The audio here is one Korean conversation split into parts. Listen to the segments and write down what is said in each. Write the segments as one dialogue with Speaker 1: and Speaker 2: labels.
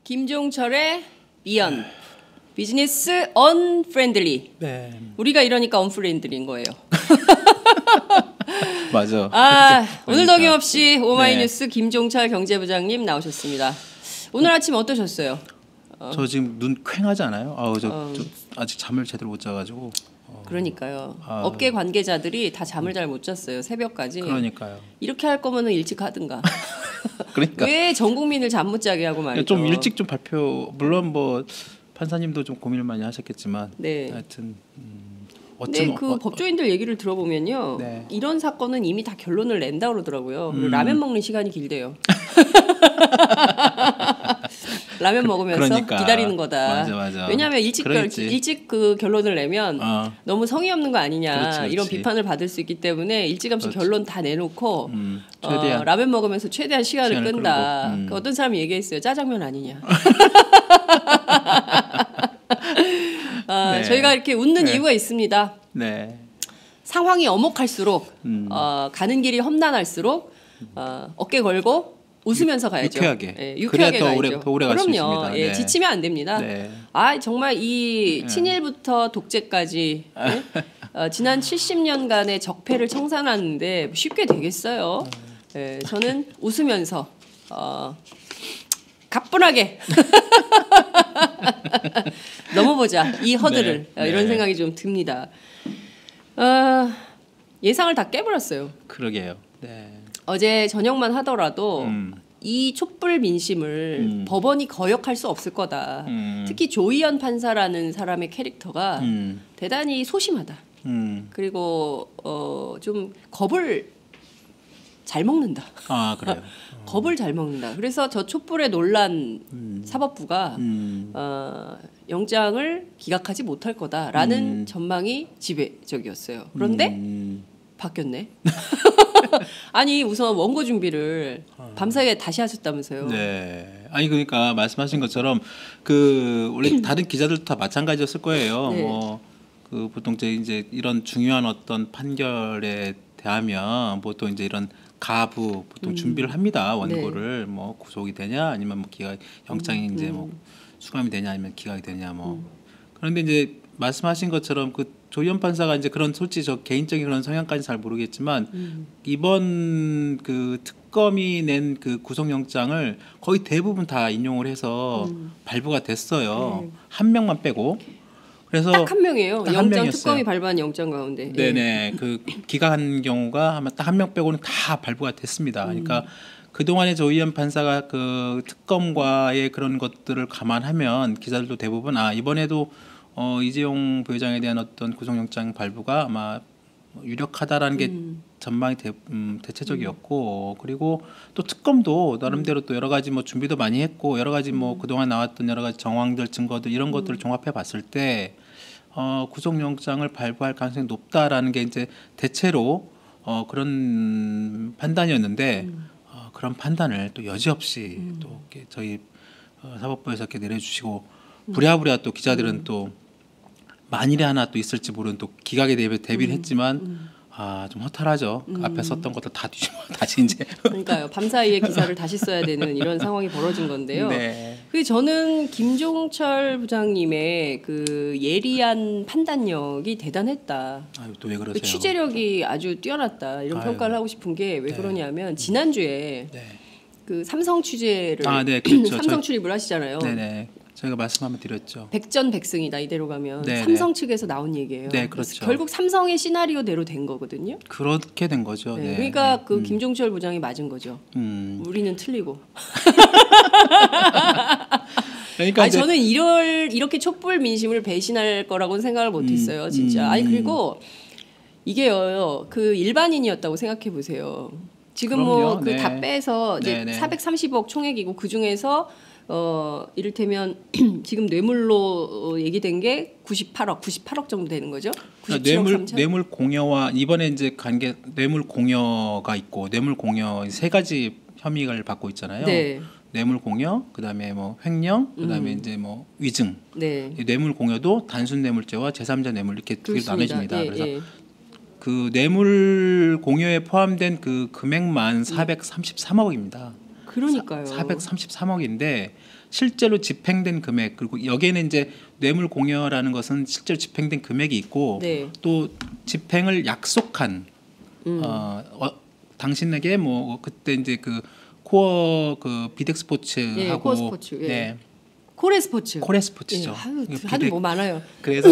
Speaker 1: 김종철의 비언 비즈니스 언프렌들리.
Speaker 2: 네.
Speaker 1: 우리가 이러니까 언프렌들리인 거예요.
Speaker 2: 맞아.
Speaker 1: 오늘도 어김없이 오마이뉴스 김종철 경제부장님 나오셨습니다. 오늘 아침 어떠셨어요?
Speaker 2: 저 지금 눈 퀭하지 않아요? 저 아직 잠을 제대로 못 자가지고.
Speaker 1: 그러니까요. 업계 관계자들이 다 잠을 잘 못 잤어요. 새벽까지.
Speaker 2: 그러니까요.
Speaker 1: 이렇게 할 거면은 일찍 하든가.
Speaker 2: 그러니까.
Speaker 1: 왜 전 국민을 잠 못 자게 하고 말이죠.
Speaker 2: 좀 일찍 좀 발표. 물론 뭐 판사님도 좀 고민을 많이 하셨겠지만.
Speaker 1: 네.
Speaker 2: 하여튼.
Speaker 1: 네, 그 법조인들 얘기를 들어보면요,
Speaker 2: 네.
Speaker 1: 이런 사건은 이미 다 결론을 낸다 그러더라고요. 라면 먹는 시간이 길대요. 라면 먹으면서
Speaker 2: 그러니까.
Speaker 1: 기다리는 거다.
Speaker 2: 맞아.
Speaker 1: 왜냐하면 일찍 그 결론을 내면 너무 성의 없는 거 아니냐,
Speaker 2: 그렇지.
Speaker 1: 이런 비판을 받을 수 있기 때문에 일찌감치 결론 다 내놓고
Speaker 2: 최대한.
Speaker 1: 라면 먹으면서 최대한 시간을 끈다.
Speaker 2: 끌고.
Speaker 1: 어떤 사람이 얘기했어요. 짜장면 아니냐.
Speaker 2: 네.
Speaker 1: 저희가 이렇게 웃는 이유가 있습니다.
Speaker 2: 네.
Speaker 1: 상황이 엄혹할수록 가는 길이 험난할수록 어깨 걸고 웃으면서 가야죠.
Speaker 2: 유쾌하게.
Speaker 1: 네, 유쾌하게
Speaker 2: 그래야
Speaker 1: 가야죠.
Speaker 2: 더 오래 갈 수
Speaker 1: 그럼요.
Speaker 2: 있습니다.
Speaker 1: 예,
Speaker 2: 네.
Speaker 1: 지치면 안 됩니다.
Speaker 2: 네.
Speaker 1: 정말 이 친일부터 독재까지 지난 70년간의 적폐를 청산하는데 쉽게 되겠어요. 예, 저는 웃으면서 가뿐하게 넘어보자 이 허들을.
Speaker 2: 네.
Speaker 1: 이런
Speaker 2: 네.
Speaker 1: 생각이 좀 듭니다. 예상을 다 깨버렸어요.
Speaker 2: 그러게요. 네.
Speaker 1: 어제 저녁만 하더라도 이 촛불 민심을 법원이 거역할 수 없을 거다. 특히 조희연 판사라는 사람의 캐릭터가 대단히 소심하다. 그리고 좀 겁을 잘 먹는다.
Speaker 2: 그래요.
Speaker 1: 겁을 잘 먹는다. 그래서 저 촛불에 놀란 사법부가 영장을 기각하지 못할 거다라는 전망이 지배적이었어요. 그런데 바뀌었네. 아니 우선 원고 준비를 밤사이에 다시 하셨다면서요.
Speaker 2: 네. 아니 그러니까 말씀하신 것처럼 원래 다른 기자들도 다 마찬가지였을 거예요.
Speaker 1: 네.
Speaker 2: 그 보통 이제 이런 중요한 어떤 판결에 대하면 보통 이제 이런 가부 보통 준비를 합니다. 원고를 뭐 구속이 되냐 아니면 뭐 영장이 이제 뭐 수감이 되냐 아니면 기각이 되냐 뭐. 그런데 이제 말씀하신 것처럼 그 조희연 판사가 이제 그런 솔직히 저 개인적인 그런 성향까지 잘 모르겠지만 이번 그 특검이 낸 그 구속영장을 거의 대부분 다 인용을 해서 발부가 됐어요. 한 명만 빼고. 그래서
Speaker 1: 딱 한 명이에요.
Speaker 2: 딱 한
Speaker 1: 영장
Speaker 2: 명이었어요.
Speaker 1: 특검이 발부한 영장 가운데.
Speaker 2: 네네. 그 기각한 경우가 아마 딱 한 명 빼고는 다 발부가 됐습니다. 그러니까 그동안에 조희연 판사가 그 특검과의 그런 것들을 감안하면 기자들도 대부분 이번에도 이재용 부회장에 대한 어떤 구속영장 발부가 아마 유력하다라는 게 전망이 대체적이었고 그리고 또 특검도 나름대로 또 여러 가지 뭐 준비도 많이 했고 여러 가지 뭐 그동안 나왔던 여러 가지 정황들 증거들 이런 것들을 종합해 봤을 때 구속영장을 발부할 가능성이 높다라는 게 이제 대체로 그런 판단이었는데 그런 판단을 또 여지없이 또 이렇게 저희 사법부에서 이렇게 내려주시고 부랴부랴 또 기자들은 또 만일에 하나 또 있을지 모르는 또 기각에 대비를 했지만 좀 허탈하죠. 앞에 썼던 것도 다 뒤집어 다시 이제.
Speaker 1: 그러니까요. 밤사이에 기사를 다시 써야 되는 이런 상황이 벌어진 건데요.
Speaker 2: 네.
Speaker 1: 그 저는 김종철 부장님의 그 예리한 판단력이 대단했다.
Speaker 2: 또 왜
Speaker 1: 그
Speaker 2: 그러세요?
Speaker 1: 취재력이 아주 뛰어났다. 이런 평가를 하고 싶은 게 왜 그러냐면 지난주에 그 삼성 취재를
Speaker 2: 네, 그렇죠.
Speaker 1: 삼성 출입을 하시잖아요.
Speaker 2: 네네. 저희가 말씀 한번 드렸죠.
Speaker 1: 백전백승이다 이대로 가면.
Speaker 2: 네네.
Speaker 1: 삼성 측에서 나온 얘기예요.
Speaker 2: 네, 그렇죠.
Speaker 1: 결국 삼성의 시나리오대로 된 거거든요.
Speaker 2: 그렇게 된 거죠. 네.
Speaker 1: 그러니까 그 김종철 부장이 맞은 거죠. 우리는 틀리고.
Speaker 2: 그러니까
Speaker 1: 저는 이렇게 촛불 민심을 배신할 거라고는 생각을 못했어요, 진짜. 그리고 이게요, 그 일반인이었다고 생각해 보세요. 지금 뭐 그 다 빼서 이제 430억 총액이고 그 중에서 이를테면 지금 뇌물로 얘기된 게 98억 정도 되는 거죠. 97억
Speaker 2: 뇌물 공여와 이번에 이제 간 게 뇌물 공여가 있고 뇌물 공여 세 가지 혐의를 받고 있잖아요.
Speaker 1: 네.
Speaker 2: 뇌물 공여, 그다음에 뭐 횡령, 그다음에 이제 뭐 위증.
Speaker 1: 네.
Speaker 2: 이 뇌물 공여도 단순 뇌물죄와 제3자 뇌물 이렇게 두 개로 나눠집니다. 그래서 그 뇌물 공여에 포함된 그 금액만 433억입니다.
Speaker 1: 그러니까요.
Speaker 2: 433억인데 실제로 집행된 금액 그리고 여기에는 이제 뇌물 공여라는 것은 실제로 집행된 금액이 있고
Speaker 1: 네.
Speaker 2: 또 집행을 약속한 당신에게 뭐 그때 이제 그 코어 그 비덱스포츠하고
Speaker 1: 예, 코어 스포츠. 예.
Speaker 2: 네.
Speaker 1: 코레스포츠.
Speaker 2: 코레스포츠죠.
Speaker 1: 예, 하도 뭐 많아요.
Speaker 2: 그래서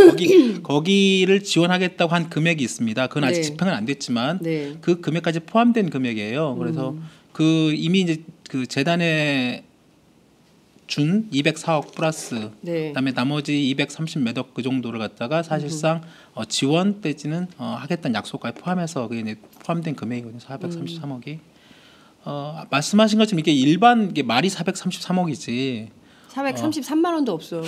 Speaker 2: 거기를 지원하겠다고 한 금액이 있습니다. 그건 아직
Speaker 1: 네.
Speaker 2: 집행은 안 됐지만
Speaker 1: 네.
Speaker 2: 그 금액까지 포함된 금액이에요. 그래서 그 이미 이제 그 재단에 준 204억 플러스
Speaker 1: 네.
Speaker 2: 그다음에 나머지 230몇억 그 정도를 갖다가 사실상 지원 떼지는 하겠다는 약속까지 포함해서 그게 이제 포함된 금액이거든요. 433억이. 말씀하신 것처럼 이게 일반 이게 말이 433억이지.
Speaker 1: 433만 원도 없어.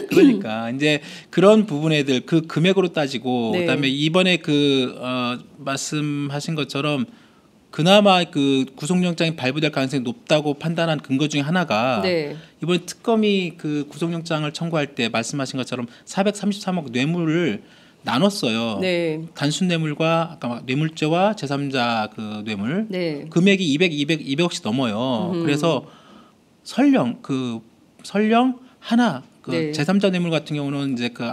Speaker 2: 그러니까 이제 그런 부분에들 그 금액으로 따지고
Speaker 1: 네.
Speaker 2: 그다음에 이번에 그 말씀하신 것처럼 그나마 그 구속영장이 발부될 가능성이 높다고 판단한 근거 중에 하나가
Speaker 1: 네.
Speaker 2: 이번 특검이 그 구속영장을 청구할 때 말씀하신 것처럼 433억 뇌물을 나눴어요.
Speaker 1: 네.
Speaker 2: 단순 뇌물과 아까 뇌물죄와 제3자 그 뇌물
Speaker 1: 네.
Speaker 2: 금액이 200억씩 넘어요. 그래서 설령 하나 그
Speaker 1: 네.
Speaker 2: 제3자 뇌물 같은 경우는 이제 그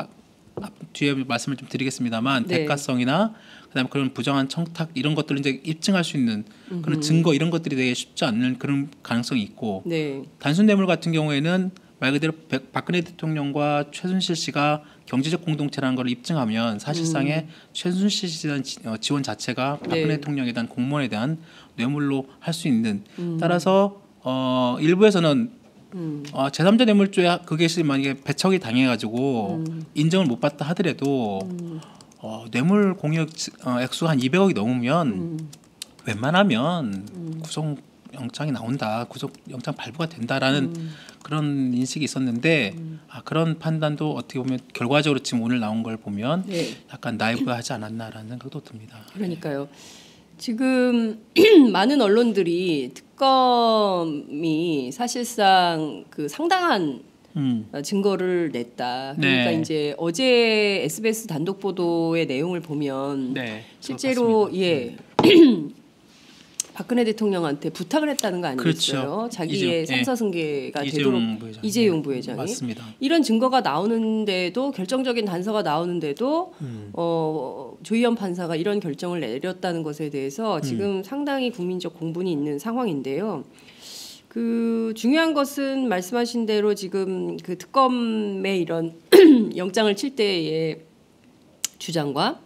Speaker 2: 뒤에 말씀을 좀 드리겠습니다만
Speaker 1: 네.
Speaker 2: 대가성이나 그다음에 그런 부정한 청탁 이런 것들을 이제 입증할 수 있는 그런 증거 이런 것들이 되게 쉽지 않는 그런 가능성이 있고
Speaker 1: 네.
Speaker 2: 단순 뇌물 같은 경우에는 말 그대로 박근혜 대통령과 최순실 씨가 경제적 공동체라는 걸 입증하면 사실상의 최순실 씨에 대한 지원 자체가 박근혜
Speaker 1: 네.
Speaker 2: 대통령에 대한 공무원에 대한 뇌물로 할 수 있는 따라서 일부에서는 제3자 뇌물죄 그게 만약에 배척이 당해가지고 인정을 못 받다 하더라도 뇌물 공여 액수가 한 200억이 넘으면 웬만하면 구속영장이 나온다, 구속영장 발부가 된다라는 그런 인식이 있었는데 그런 판단도 어떻게 보면 결과적으로 지금 오늘 나온 걸 보면
Speaker 1: 네.
Speaker 2: 약간 나이브하지 않았나라는 생각도 듭니다.
Speaker 1: 그러니까요. 지금 많은 언론들이 특검이 사실상 그 상당한 증거를 냈다. 그러니까
Speaker 2: 네.
Speaker 1: 이제 어제 SBS 단독 보도의 내용을 보면
Speaker 2: 네,
Speaker 1: 실제로 예. 박근혜 대통령한테 부탁을 했다는 거 아니겠어요?
Speaker 2: 그렇죠.
Speaker 1: 자기의 삼사승계가 되도록 이재용 부회장이
Speaker 2: 맞습니다.
Speaker 1: 이런 증거가 나오는데도 결정적인 단서가 나오는데도 조희연 판사가 이런 결정을 내렸다는 것에 대해서 지금 상당히 국민적 공분이 있는 상황인데요. 그 중요한 것은 말씀하신 대로 지금 그 특검의 이런 영장을 칠 때의 주장과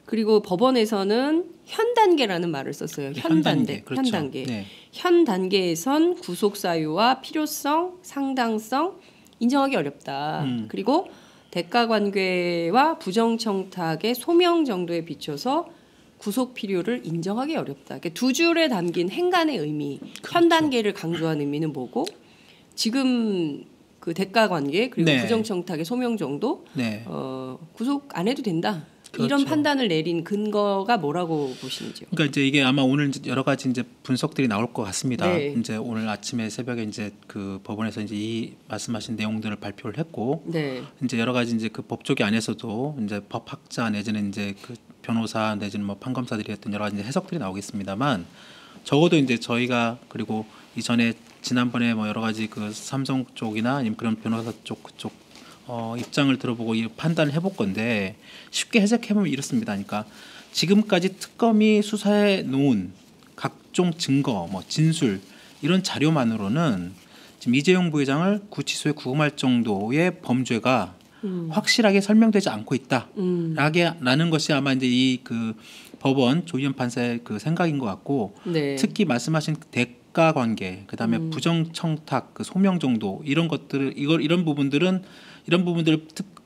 Speaker 1: 그리고 법원에서는 현 단계라는 말을 썼어요. 현 단계.
Speaker 2: 그렇죠.
Speaker 1: 현 단계.
Speaker 2: 네.
Speaker 1: 현 단계에선 구속 사유와 필요성, 상당성 인정하기 어렵다. 그리고 대가 관계와 부정 청탁의 소명 정도에 비춰서 구속 필요를 인정하기 어렵다. 그러니까 두 줄에 담긴 행간의 의미,
Speaker 2: 그렇죠.
Speaker 1: 현 단계를 강조한 의미는 뭐고 지금 그 대가 관계 그리고
Speaker 2: 네.
Speaker 1: 부정 청탁의 소명 정도
Speaker 2: 네.
Speaker 1: 구속 안 해도 된다.
Speaker 2: 그렇죠.
Speaker 1: 이런 판단을 내린 근거가 뭐라고 보시는지요?
Speaker 2: 그러니까 이제 이게 아마 오늘 이제 여러 가지 이제 분석들이 나올 것 같습니다.
Speaker 1: 네.
Speaker 2: 이제 오늘 아침에 새벽에 이제 그 법원에서 이제 이 말씀하신 내용들을 발표를 했고,
Speaker 1: 네.
Speaker 2: 이제 여러 가지 이제 그 법조계 안에서도 이제 법학자 내지는 이제 그 변호사 내지는 뭐 판검사들이 했던 여러 가지 이제 해석들이 나오겠습니다만, 적어도 이제 저희가 그리고 이전에 지난번에 뭐 여러 가지 그 삼성 쪽이나 아니면 그런 변호사 쪽 그쪽 입장을 들어보고 이 판단을 해볼 건데 쉽게 해석해보면 이렇습니다. 그러니까 지금까지 특검이 수사해 놓은 각종 증거, 뭐 진술 이런 자료만으로는 지금 이재용 부회장을 구치소에 구금할 정도의 범죄가 확실하게 설명되지 않고 있다라는 것이 아마 이제 이 그 법원 조희연 판사의 그 생각인 것 같고
Speaker 1: 네.
Speaker 2: 특히 말씀하신 대가 관계, 그다음에 부정 청탁, 그 소명 정도 이런 것들을 이런 부분들을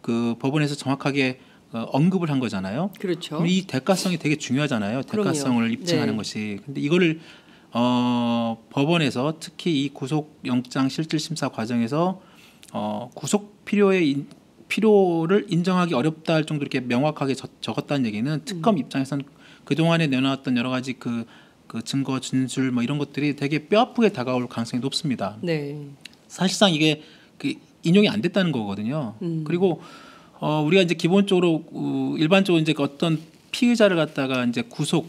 Speaker 2: 그 법원에서 정확하게 언급을 한 거잖아요.
Speaker 1: 그렇죠.
Speaker 2: 그럼 이 대가성이 되게 중요하잖아요. 대가성을
Speaker 1: 그럼요.
Speaker 2: 입증하는
Speaker 1: 네.
Speaker 2: 것이. 근데 이거를 법원에서 특히 이 구속영장 실질심사 과정에서 구속 필요를 인정하기 어렵다 할 정도로 이렇게 명확하게 적었다는 얘기는 특검 입장에서는 그동안에 내놓았던 여러 가지 그 증거 진술 뭐 이런 것들이 되게 뼈아프게 다가올 가능성이 높습니다.
Speaker 1: 네.
Speaker 2: 사실상 이게 그 인용이 안 됐다는 거거든요. 그리고 우리가 이제 기본적으로 일반적으로 이제 어떤 피의자를 갖다가 이제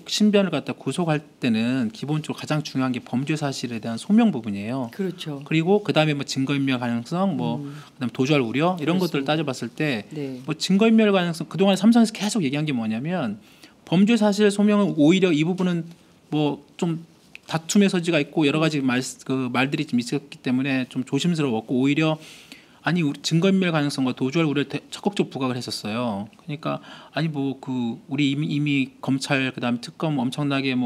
Speaker 2: 신변을 갖다 구속할 때는 기본적으로 가장 중요한 게 범죄 사실에 대한 소명 부분이에요.
Speaker 1: 그렇죠.
Speaker 2: 그리고 그다음에 뭐 증거인멸 가능성, 그다음 도주할 우려 이런 것들을 따져봤을 때 뭐 증거인멸 가능성 그동안 삼성에서 계속 얘기한 게 뭐냐면 범죄 사실 소명은 오히려 이 부분은 뭐 좀 다툼의 소지가 있고 여러 가지 말들이 좀 있었기 때문에 좀 조심스러웠고 오히려 아니 증거인멸 가능성과 도주할 우려를 적극적으로 부각을 했었어요. 그러니까 아니 뭐 우리 이미 검찰 그다음에 특검 엄청나게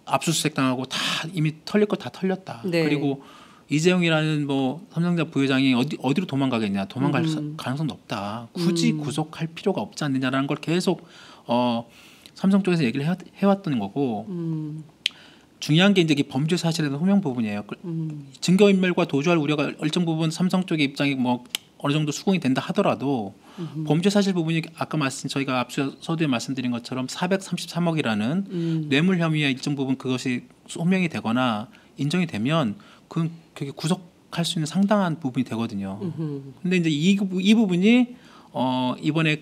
Speaker 2: 압수수색 당하고 다 이미 털릴 거 다 털렸다.
Speaker 1: 네.
Speaker 2: 그리고 이재용이라는 뭐 삼성전자 부회장이 어디로 도망가겠냐? 도망갈 가능성도 없다. 굳이 구속할 필요가 없지 않느냐라는 걸 계속 삼성 쪽에서 얘기를 해왔던 거고. 중요한 게 이제 범죄 사실에 대한 소명 부분이에요. 증거인멸과 도주할 우려가 일정 부분 삼성 쪽의 입장이 뭐 어느 정도 수긍이 된다 하더라도 범죄 사실 부분이 아까 저희가 앞서 서두에 말씀드린 것처럼 433억이라는 뇌물 혐의의 일정 부분 그것이 소명이 되거나 인정이 되면 그게 구속할 수 있는 상당한 부분이 되거든요. 근데 이제 이 부분이 이번에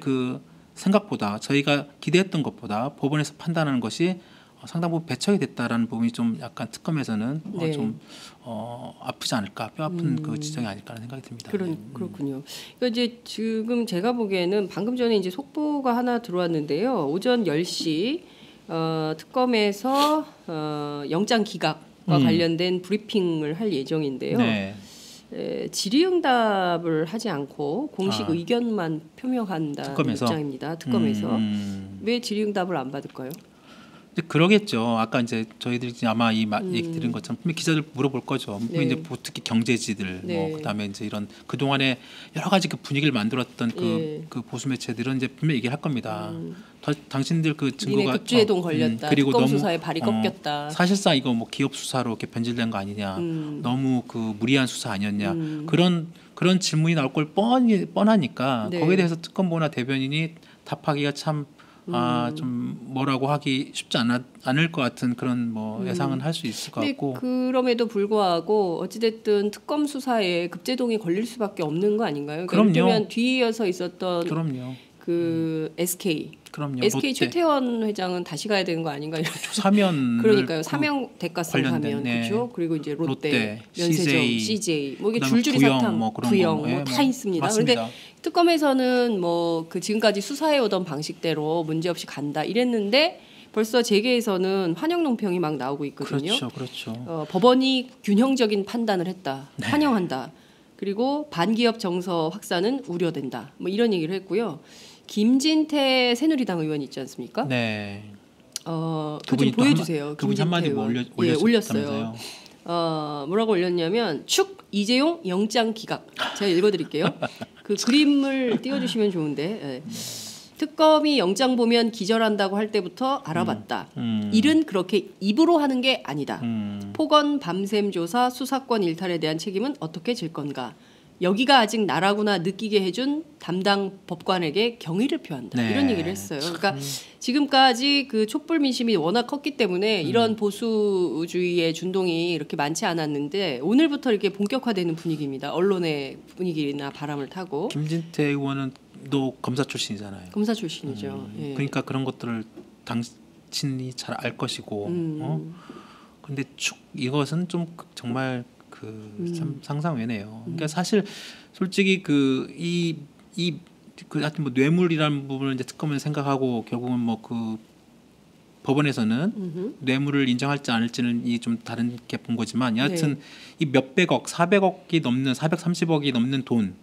Speaker 2: 생각보다 저희가 기대했던 것보다 법원에서 판단하는 것이 상당 부분 배척이 됐다라는 부분이 좀 약간 특검에서는 좀 아프지 않을까 뼈아픈 그 지적이 아닐까라는 생각이 듭니다.
Speaker 1: 그렇군요. 그러니까 이제 지금 제가 보기에는 방금 전에 이제 속보가 하나 들어왔는데요. 오전 10시 특검에서 영장 기각과 관련된 브리핑을 할 예정인데요.
Speaker 2: 네.
Speaker 1: 질의응답을 하지 않고 공식 의견만 표명한다는 입장입니다. 특검에서 왜 질의응답을 안 받을까요?
Speaker 2: 그러겠죠. 아까 이제 저희들이 아마 얘기 들은 것처럼 분명 기자들 물어볼 거죠. 이제 특히 경제지들, 그다음에 이제 이런 그 동안에 여러 가지 분위기를 만들었던 그 보수 매체들은 이제 분명 얘기할 겁니다. 당신들 증거가
Speaker 1: 급주해동 걸렸다.
Speaker 2: 그리고
Speaker 1: 특검
Speaker 2: 너무
Speaker 1: 수사에 발이 꺾였다.
Speaker 2: 사실상 이거 뭐 기업 수사로 이렇게 변질된 거 아니냐. 너무 무리한 수사 아니었냐. 그런 질문이 나올 걸 뻔하니까 거기에 대해서 특검보나 대변인이 답하기가 참 좀 뭐라고 하기 쉽지 않을 것 같은 그런 예상은 할 수 있을 것 같고.
Speaker 1: 그럼에도 불구하고 어찌됐든 특검 수사에 급제동이 걸릴 수밖에 없는 거 아닌가요?
Speaker 2: 그럼요.
Speaker 1: 예를 들면 뒤이어서 있었던 SK.
Speaker 2: 그럼요.
Speaker 1: SK
Speaker 2: 롯데.
Speaker 1: 최태원 회장은 다시 가야 되는 거 아닌가 이런.
Speaker 2: 사면.
Speaker 1: 그러니까요. 사명 대가성 사면 그렇죠. 그리고 이제 롯데, 면세점, CJ 뭐 이게 줄줄이 사탕, 구형 다 있습니다. 그런데 특검에서는 지금까지 수사해 오던 방식대로 문제 없이 간다 이랬는데 벌써 재계에서는 환영 논평이 막 나오고 있거든요.
Speaker 2: 그렇죠.
Speaker 1: 법원이 균형적인 판단을 했다. 환영한다. 그리고 반기업 정서 확산은 우려된다. 뭐 이런 얘기를 했고요. 김진태 새누리당 의원 있지 않습니까?
Speaker 2: 네.
Speaker 1: 그좀 보여주세요.
Speaker 2: 그분이 한마디
Speaker 1: 올렸어요. 뭐라고 올렸냐면 축 이재용 영장 기각. 제가 읽어드릴게요. 그 그림을 띄워주시면 좋은데 특검이 영장 보면 기절한다고 할 때부터 알아봤다. 일은 그렇게 입으로 하는 게 아니다. 폭언 밤샘 조사 수사권 일탈에 대한 책임은 어떻게 질 건가. 여기가 아직 나라구나 느끼게 해준 담당 법관에게 경의를 표한다. 이런 얘기를 했어요. 그러니까 지금까지 촛불 민심이 워낙 컸기 때문에 이런 보수주의의 준동이 이렇게 많지 않았는데 오늘부터 이렇게 본격화되는 분위기입니다. 언론의 분위기나 바람을 타고.
Speaker 2: 김진태 의원은 또 검사 출신이잖아요.
Speaker 1: 검사 출신이죠.
Speaker 2: 그러니까 그런 것들을 당신이 잘 알 것이고. 그런데 이것은 좀 정말 참 상상 외네요. 그러니까 사실 솔직히 하여튼 뇌물이라는 부분을 이제 특검은 생각하고 결국은 법원에서는 뇌물을 인정할지 않을지는 좀 다른 게 본 거지만 여하튼 이 몇백억, 400억이 넘는 430억이 넘는 돈,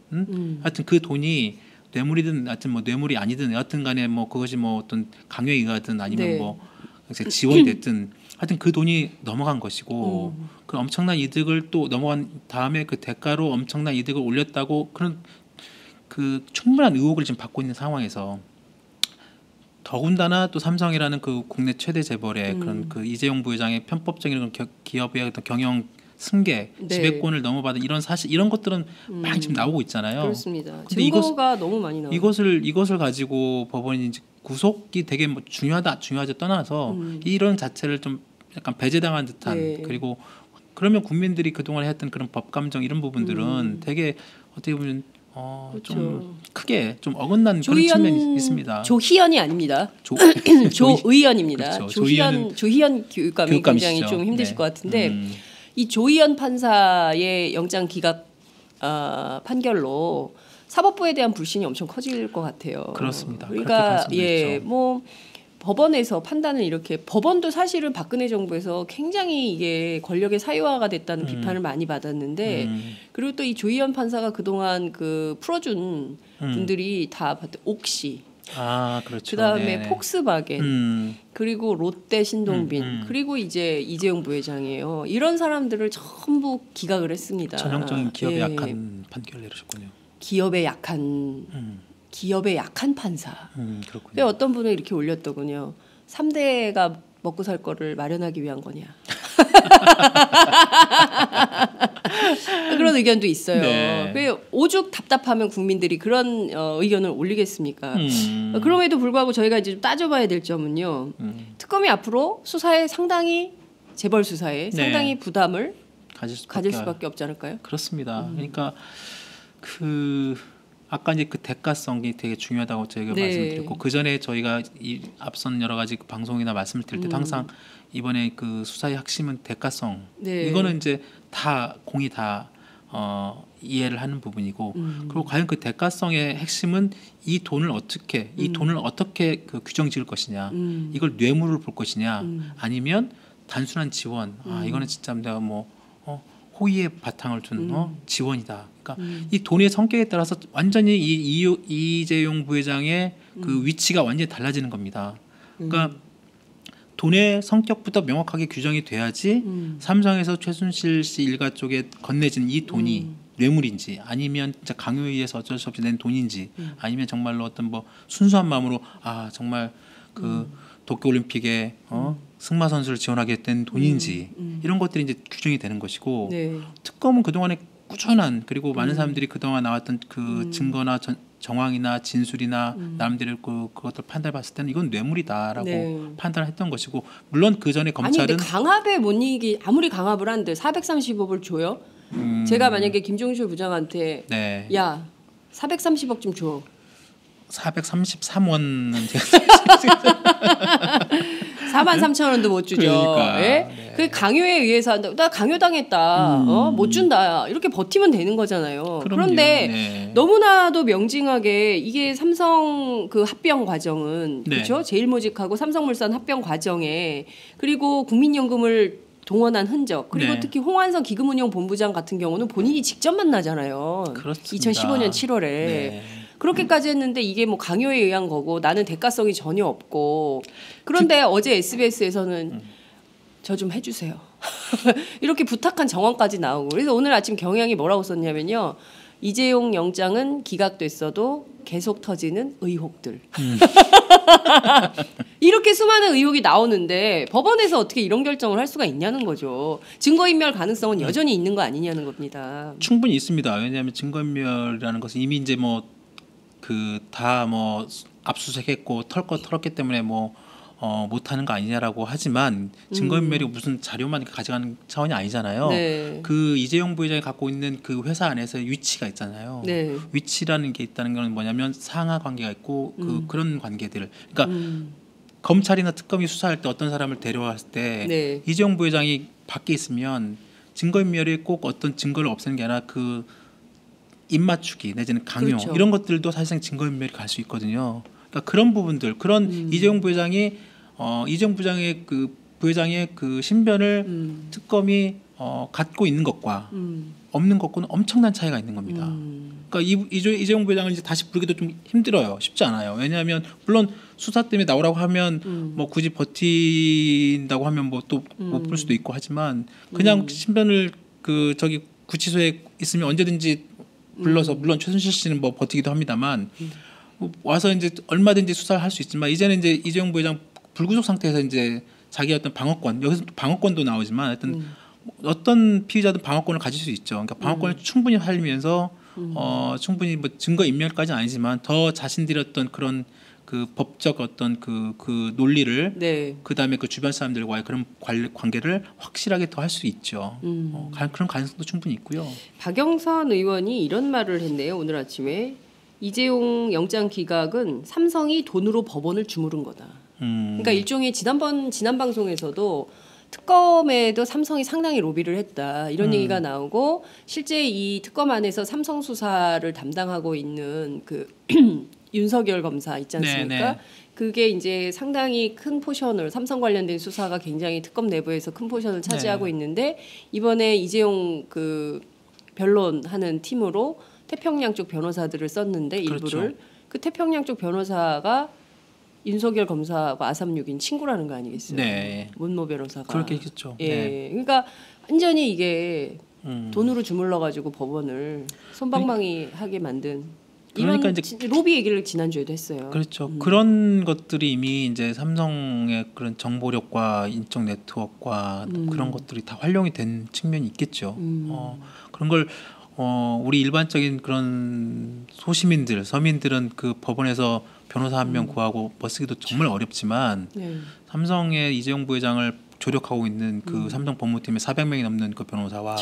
Speaker 2: 하여튼 그 돈이 뇌물이든 하여튼 뇌물이 아니든 여하튼 간에 그것이 어떤 강요에 의하든 아니면 지원이 됐든 하여튼 그 돈이 넘어간 것이고 그 엄청난 이득을 또 넘어간 다음에 그 대가로 엄청난 이득을 올렸다고 그런 충분한 의혹을 지금 받고 있는 상황에서 더군다나 또 삼성이라는 국내 최대 재벌의 그런 이재용 부회장의 편법적인 기업의 어떤 경영 승계, 지배권을 넘어받은 이런 사실 이런 것들은 많이 지금 나오고 있잖아요.
Speaker 1: 그렇습니다. 증거가 너무 많이 나와요.
Speaker 2: 이것을 가지고 법원이 이제 구속이 되게 중요하지 떠나서 이런 자체를 좀 약간 배제당한 듯한 그리고 그러면 국민들이 그동안 했던 그런 법 감정 이런 부분들은 되게 어떻게 보면
Speaker 1: 그렇죠.
Speaker 2: 좀 크게 좀 어긋난 그런 측면이 있습니다.
Speaker 1: 조희연이 아닙니다. 조의연입니다.
Speaker 2: 그렇죠.
Speaker 1: 조희연 교육감이 굉장히 좀 힘드실
Speaker 2: 네.
Speaker 1: 것 같은데 이 조희연 판사의 영장 기각 판결로 사법부에 대한 불신이 엄청 커질 것 같아요.
Speaker 2: 그렇습니다.
Speaker 1: 그러니까 뭐 법원에서 판단을 이렇게 법원도 사실은 박근혜 정부에서 굉장히 이게 권력의 사유화가 됐다는 비판을 많이 받았는데 그리고 또 이 조희연 판사가 그동안 그 풀어준 분들이 다 옥시
Speaker 2: 그렇죠.
Speaker 1: 그다음에
Speaker 2: 네네.
Speaker 1: 폭스바겐 그리고 롯데 신동빈 그리고 이제 이재용 부회장이에요. 이런 사람들을 전부 기각을 했습니다.
Speaker 2: 전형적인 기업에 약한 판결을 내리셨군요.
Speaker 1: 기업에 약한 판사.
Speaker 2: 그렇군요.
Speaker 1: 어떤 분은 이렇게 올렸더군요. 3대가 먹고 살 거를 마련하기 위한 거냐. 그런 의견도 있어요.
Speaker 2: 네.
Speaker 1: 오죽 답답하면 국민들이 그런 의견을 올리겠습니까? 그럼에도 불구하고 저희가 이제 좀 따져봐야 될 점은요. 특검이 앞으로 수사에 상당히 재벌 수사에 상당히 부담을 가질 수밖에 없지 않을까요?
Speaker 2: 그렇습니다. 그러니까 아까 이제 그 대가성이 되게 중요하다고 저희가 말씀드렸고 그 전에 저희가 이 앞선 여러 가지 방송이나 말씀을 드릴 때도 항상 이번에 그 수사의 핵심은 대가성. 이거는 이제 다 공이 다 이해를 하는 부분이고 그리고 과연 그 대가성의 핵심은 이 돈을 어떻게 그 규정 지을 것이냐, 이걸 뇌물을 볼 것이냐, 아니면 단순한 지원. 이거는 진짜 내가 뭐 호의의 바탕을 둔 지원이다. 그러니까 이 돈의 성격에 따라서 완전히 이재용 부회장의 그 위치가 완전히 달라지는 겁니다. 그러니까 돈의 성격부터 명확하게 규정이 돼야지 삼성에서 최순실 씨 일가 쪽에 건네진 이 돈이 뇌물인지 아니면 진짜 강요에 의해서 어쩔 수 없이 낸 돈인지 아니면 정말로 어떤 뭐 순수한 마음으로 정말 그 도쿄올림픽에 승마 선수를 지원하게 된 돈인지 이런 것들이 이제 규정이 되는 것이고 특검은 그동안에 꾸준한 그리고 많은 사람들이 그동안 나왔던 그 증거나 정황이나 진술이나 나름대로 그것들 판단해봤을 때는 이건 뇌물이다라고 판단했던 것이고 물론 그 전에 검찰은
Speaker 1: 근데 강압에 못 이기 아무리 강압을 한들 430억을 줘요. 제가 만약에 김종실 부장한테 야 430억 좀 줘.
Speaker 2: 433원은
Speaker 1: 43,000원도 못 주죠.
Speaker 2: 그러니까,
Speaker 1: 그 강요에 의해서 나 강요당했다. 못 준다. 이렇게 버티면 되는 거잖아요. 그런데 너무나도 명징하게 이게 삼성 그 합병 과정은 그렇죠? 제일모직하고 삼성물산 합병 과정에 그리고 국민연금을 동원한 흔적 그리고 특히 홍한선 기금운용본부장 같은 경우는 본인이 직접 만나잖아요.
Speaker 2: 그렇습니다.
Speaker 1: 2015년 7월에. 그렇게까지 했는데 이게 뭐 강요에 의한 거고 나는 대가성이 전혀 없고 그런데 어제 SBS에서는 저 좀 해주세요. 이렇게 부탁한 정황까지 나오고 그래서 오늘 아침 경향이 뭐라고 썼냐면요. 이재용 영장은 기각됐어도 계속 터지는 의혹들. 이렇게 수많은 의혹이 나오는데 법원에서 어떻게 이런 결정을 할 수가 있냐는 거죠. 증거인멸 가능성은 여전히 있는 거 아니냐는 겁니다.
Speaker 2: 충분히 있습니다. 왜냐하면 증거인멸이라는 것은 이미 이제 뭐 다 뭐 압수수색했고 털었기 때문에 뭐 못하는 거 아니냐라고 하지만 증거인멸이 무슨 자료만 가져가는 차원이 아니잖아요. 그 이재용 부회장이 갖고 있는 그 회사 안에서의 위치가 있잖아요. 위치라는 게 있다는 건 뭐냐면 상하 관계가 있고 그런 관계들. 그러니까 검찰이나 특검이 수사할 때 어떤 사람을 데려왔을 때 이재용 부회장이 밖에 있으면 증거인멸이 꼭 어떤 증거를 없애는 게 아니라 그 입맞추기 내지는 강요 이런 것들도 사실상 증거인멸이 갈 수 있거든요. 그러니까 그런 부분들, 그런 이재용 부회장이 이재용 부회장의 그 부회장의 그 신변을 특검이 갖고 있는 것과 없는 것과는 엄청난 차이가 있는 겁니다. 그러니까 이재용 부회장을 이제 다시 부르기도 좀 힘들어요. 쉽지 않아요. 왜냐하면 물론 수사 때문에 나오라고 하면 뭐 굳이 버틴다고 하면 뭐 또 못 부를 수도 있고 하지만 그냥 신변을 그 저기 구치소에 있으면 언제든지 불러서 물론 최순실 씨는 뭐 버티기도 합니다만 와서 이제 얼마든지 수사를 할 수 있지만 이제는 이제 이재용 부회장 불구속 상태에서 이제 자기 어떤 방어권 여기서 방어권도 나오지만 어떤 피의자든 방어권을 가질 수 있죠. 그러니까 방어권을 충분히 활용하면서 충분히 뭐 증거 인멸까지는 아니지만 더 자신들이 어떤 그런 그 법적 어떤 그 논리를
Speaker 1: 네.
Speaker 2: 그다음에 그 주변 사람들과의 그런 관계를 확실하게 더 할 수 있죠. 그런 가능성도 충분히 있고요.
Speaker 1: 박영선 의원이 이런 말을 했네요. 오늘 아침에 이재용 영장 기각은 삼성이 돈으로 법원을 주무른 거다. 그러니까 일종의 지난 방송에서도 특검에도 삼성이 상당히 로비를 했다 이런 얘기가 나오고 실제 이 특검 안에서 삼성 수사를 담당하고 있는 그 윤석열 검사 있지 않습니까?
Speaker 2: 네네.
Speaker 1: 그게 이제 상당히 큰 포션을 삼성 관련된 수사가 굉장히 특검 내부에서 큰 포션을 차지하고 있는데 이번에 이재용 그 변론하는 팀으로 태평양 쪽 변호사들을 썼는데 일부를
Speaker 2: 그렇죠.
Speaker 1: 그 태평양 쪽 변호사가 윤석열 검사하고 아삼육인 친구라는 거 아니겠어요?
Speaker 2: 네.
Speaker 1: 문모 변호사가
Speaker 2: 그렇게 했겠죠.
Speaker 1: 예,
Speaker 2: 네.
Speaker 1: 그러니까 완전히 이게 돈으로 주물러 가지고 법원을 손방망이 하게 만든 이런
Speaker 2: 그러니까
Speaker 1: 로비 얘기를 지난주에도 했어요.
Speaker 2: 그렇죠. 그런 것들이 이미 이제 삼성의 그런 정보력과 인적 네트워크와 그런 것들이 다 활용이 된 측면이 있겠죠. 그런 걸 우리 일반적인 그런 소시민들, 서민들은 그 법원에서 변호사 한 명 구하고 멋쓰기도 정말 어렵지만
Speaker 1: 네.
Speaker 2: 삼성의 이재용 부회장을 조력하고 있는 그 삼성 법무팀의 400명이 넘는 그 변호사와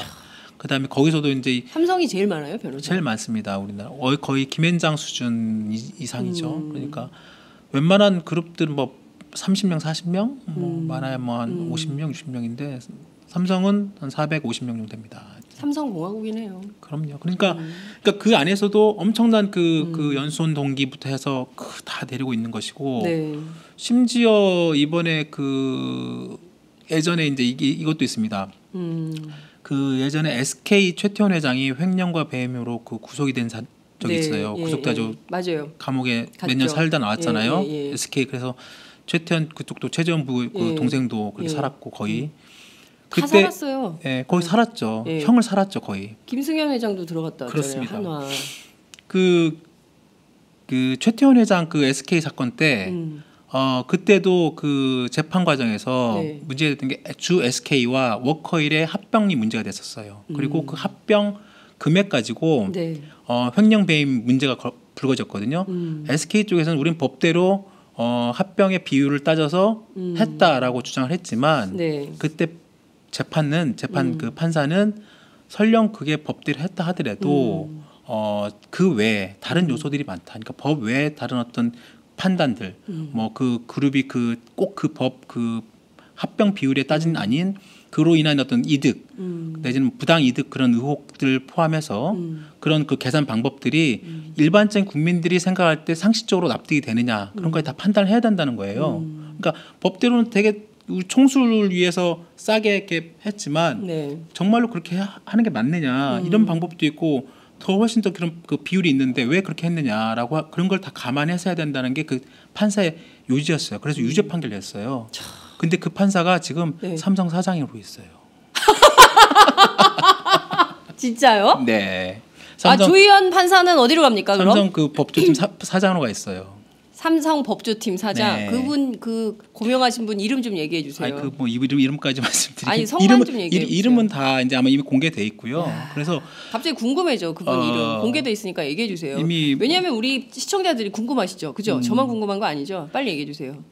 Speaker 2: 그다음에 거기서도 이제
Speaker 1: 삼성이 제일 많아요, 변호사.
Speaker 2: 제일 많습니다. 우리나라 거의 김앤장 수준 이상이죠. 그러니까 웬만한 그룹들은 뭐 30명, 40명, 뭐 많아야 뭐 한 50명, 60명인데 삼성은 한 450명 정도 됩니다.
Speaker 1: 삼성공화국이네요.
Speaker 2: 그럼요. 그러니까 그 안에서도 엄청난 그 연수원 동기부터 해서 다 데리고 있는 것이고
Speaker 1: 네.
Speaker 2: 심지어 이번에 그 예전에 이제 이것도 있습니다. 그 예전에 SK 최태원 회장이 횡령과 배임으로 그 구속이 된 적이 있어요. 구속돼서
Speaker 1: 맞아요.
Speaker 2: 감옥에 몇
Speaker 1: 갔죠.
Speaker 2: 년 살다 나왔잖아요.
Speaker 1: 예.
Speaker 2: SK 그래서 최태원 그쪽도 최재원 부 그 동생도 그렇게 살았고 거의
Speaker 1: 다 살았어요.
Speaker 2: 예, 거기 살았죠.
Speaker 1: 예.
Speaker 2: 형을 살았죠 거의.
Speaker 1: 김승현 회장도 들어갔다 왔잖아요.
Speaker 2: 그렇습니다.
Speaker 1: 한화.
Speaker 2: 그 최태원 회장 그 SK 사건 때 그때도 그 재판 과정에서
Speaker 1: 네.
Speaker 2: 문제가 됐던 게 주 SK와 워커힐의 합병이 문제가 됐었어요. 그리고 그 합병 금액 가지고
Speaker 1: 네.
Speaker 2: 횡령 배임 문제가 불거졌거든요. SK 쪽에서는 우린 법대로 합병의 비율을 따져서 했다라고 주장을 했지만
Speaker 1: 네.
Speaker 2: 그때 재판 그 판사는 설령 그게 법대로 했다 하더라도 그 외에 다른 요소들이 많다. 그러니까 법 외에 다른 어떤 판단들, 뭐 그 그룹이 꼭 그 법 그 합병 비율에 따진 아닌 그로 인한 어떤 이득 내지는 부당 이득 그런 의혹들 포함해서 그런 그 계산 방법들이 일반적인 국민들이 생각할 때 상식적으로 납득이 되느냐 그런 거에 다 판단을 해야 된다는 거예요. 그러니까 법대로는 되게 총수를 위해서 싸게 이렇게 했지만
Speaker 1: 네.
Speaker 2: 정말로 그렇게 하는 게 맞느냐 이런 방법도 있고 더 훨씬 더 그런 그 비율이 있는데 왜 그렇게 했느냐라고 그런 걸 다 감안해서 해야 된다는 게 그 판사의 요지였어요. 그래서 유죄 판결을 냈어요. 근데 그 판사가 지금
Speaker 1: 네.
Speaker 2: 삼성 사장으로 있어요.
Speaker 1: 진짜요?
Speaker 2: 네.
Speaker 1: 조희연 판사는 어디로 갑니까? 그럼?
Speaker 2: 삼성 그 법조팀 사장으로 가 있어요.
Speaker 1: 삼성 법조팀 사장.
Speaker 2: 네.
Speaker 1: 그분 그 고명하신 분 이름 좀 얘기해 주세요.
Speaker 2: 아니 그 뭐 이름까지 말씀드리면
Speaker 1: 아니, 성만 좀 얘기해 주세요.
Speaker 2: 이름은 다 이제 아마 이미 공개돼 있고요. 그래서
Speaker 1: 갑자기 궁금해져 그분 이름 공개돼 있으니까 얘기해 주세요.
Speaker 2: 이미
Speaker 1: 왜냐하면 우리 시청자들이 궁금하시죠, 그죠? 저만 궁금한 거 아니죠? 빨리 얘기해 주세요.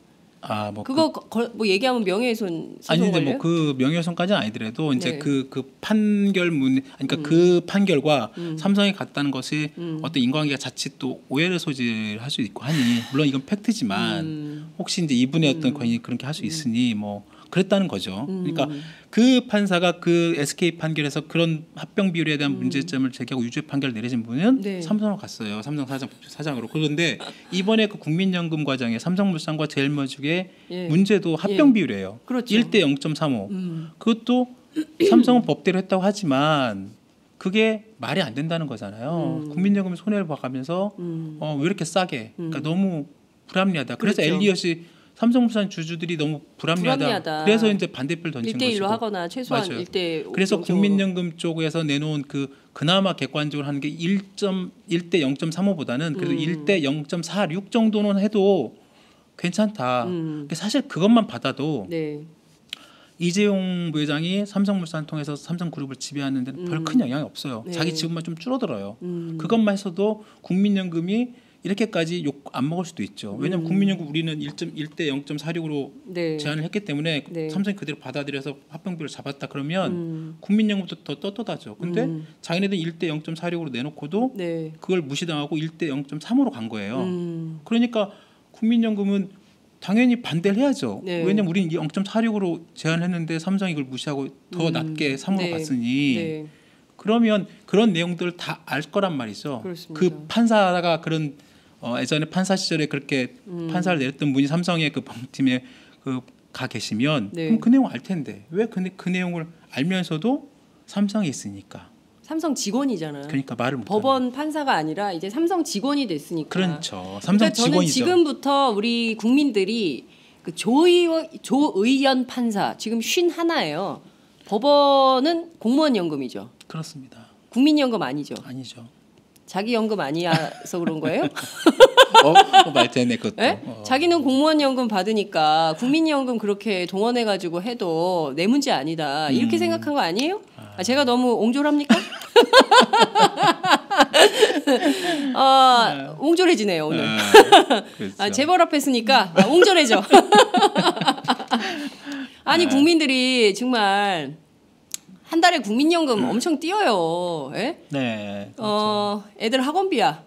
Speaker 2: 뭐
Speaker 1: 그거 뭐 얘기하면 명예훼손 소송
Speaker 2: 아니 이제
Speaker 1: 걸려요?
Speaker 2: 뭐 그 명예훼손까지는 아니더라도 이제
Speaker 1: 네.
Speaker 2: 그 판결문 그러니까 그 판결과 삼성이 갔다는 것이 어떤 인과관계가 자칫 또 오해를 소지할 수 있고 하니 물론 이건 팩트지만 혹시 이제 이분의 어떤 권위 그렇게 할 수 있으니 뭐 그랬다는 거죠. 그러니까 그 판사가 그 SK 판결에서 그런 합병 비율에 대한 문제점을 제기하고 유죄 판결을 내리신 분은
Speaker 1: 네.
Speaker 2: 삼성으로 갔어요. 삼성 사장으로. 그런데 이번에 그 국민연금 과정에 삼성물산과 제일모직의
Speaker 1: 예.
Speaker 2: 문제도 합병 비율이에요.
Speaker 1: 그렇죠.
Speaker 2: 1대 0.35. 그것도 삼성은 법대로 했다고 하지만 그게 말이 안 된다는 거잖아요. 국민연금이 손해를 봐가면서 왜 이렇게 싸게? 그러니까 너무 불합리하다. 그래서
Speaker 1: 그렇죠.
Speaker 2: 엘리엇이 삼성물산 주주들이 너무 불합리하다. 그래서 이제 반대표를 던진
Speaker 1: 1대1로
Speaker 2: 것이고.
Speaker 1: 하거나 최소한
Speaker 2: 맞아요.
Speaker 1: 1대
Speaker 2: 그래서 국민연금 쪽에서 내놓은 그나마 객관적으로 하는 게 1대 0.35보다는 그래도 1대 0.46 정도는 해도 괜찮다. 근데 사실 그것만 받아도
Speaker 1: 네.
Speaker 2: 이재용 부회장이 삼성물산 통해서 삼성그룹을 지배하는 데는 별 큰 영향이 없어요.
Speaker 1: 네.
Speaker 2: 자기 지분만 좀 줄어들어요. 그것만 해서도 국민연금이 이렇게까지 욕 안 먹을 수도 있죠. 왜냐하면 국민연금 우리는 1대 0.46으로
Speaker 1: 네.
Speaker 2: 제한을 했기 때문에
Speaker 1: 네.
Speaker 2: 삼성이 그대로 받아들여서 합병비를 잡았다 그러면 국민연금도 더 떳떳하죠. 근데 자기네들 1대 0.46으로 내놓고도
Speaker 1: 네.
Speaker 2: 그걸 무시당하고 1대 0.3으로 간 거예요. 그러니까 국민연금은 당연히 반대를 해야죠.
Speaker 1: 네.
Speaker 2: 왜냐면 우리는 0.46으로 제한했는데 삼성이 이걸 무시하고 더 낮게 3으로
Speaker 1: 네.
Speaker 2: 갔으니
Speaker 1: 네.
Speaker 2: 그러면 그런 내용들을 다 알 거란 말이죠.
Speaker 1: 그렇습니다.
Speaker 2: 그 판사가 그런 예전에 판사 시절에 그렇게 판사를 내렸던 분이 삼성의 그 법팀에 가 계시면
Speaker 1: 네.
Speaker 2: 그럼 그 내용 알 텐데 왜 그 내용을 알면서도 삼성에 있으니까
Speaker 1: 삼성 직원이잖아.
Speaker 2: 그러니까 말을 못
Speaker 1: 법원 판사가 아니라 이제 삼성 직원이 됐으니까.
Speaker 2: 그렇죠. 삼성
Speaker 1: 그러니까 저는
Speaker 2: 직원이죠.
Speaker 1: 지금부터 우리 국민들이 그 조의연 판사 지금 51예요. 법원은 공무원 연금이죠.
Speaker 2: 그렇습니다.
Speaker 1: 국민연금 아니죠.
Speaker 2: 아니죠.
Speaker 1: 자기 연금 아니어서 그런 거예요?
Speaker 2: 말 되네 그것도.
Speaker 1: 네? 자기는 공무원 연금 받으니까 국민연금 그렇게 동원해가지고 해도 내 문제 아니다. 이렇게 생각한 거 아니에요? 제가 너무 옹졸합니까? 옹졸해지네요 오늘.
Speaker 2: 그렇죠.
Speaker 1: 재벌 앞에 있으니까 옹졸해져. 아니 국민들이 정말 한 달에 국민연금 엄청 띄어요. 예?
Speaker 2: 네.
Speaker 1: 애들 학원비야.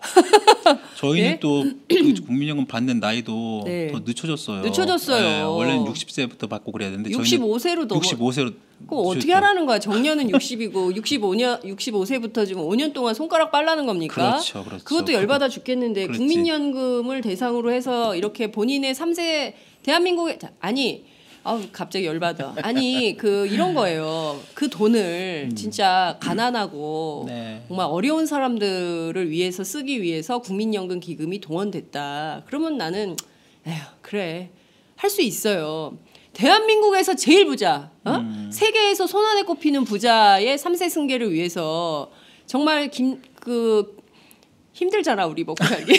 Speaker 2: 저희는
Speaker 1: 예?
Speaker 2: 또 그 국민연금 받는 나이도
Speaker 1: 네.
Speaker 2: 더 늦춰졌어요.
Speaker 1: 늦춰졌어요.
Speaker 2: 네, 원래는 60세부터 받고 그래야 되는데
Speaker 1: 65세로 더
Speaker 2: 65세로.
Speaker 1: 그거 어떻게 하라는 거야? 정년은 60이고 65세부터 지금 5년 동안 손가락 빨라는 겁니까?
Speaker 2: 그렇죠, 그렇죠.
Speaker 1: 그것도 열받아 죽겠는데
Speaker 2: 그렇지.
Speaker 1: 국민연금을 대상으로 해서 이렇게 본인의 3세 대한민국에 아니 갑자기 열받아. 아니 이런 거예요. 그 돈을 진짜 가난하고
Speaker 2: 네.
Speaker 1: 정말 어려운 사람들을 위해서 쓰기 위해서 국민연금 기금이 동원됐다. 그러면 나는 에휴 그래 할 수 있어요. 대한민국에서 제일 부자, 세계에서 손안에 꼽히는 부자의 3세 승계를 위해서 정말 힘들잖아 우리 먹고 살기.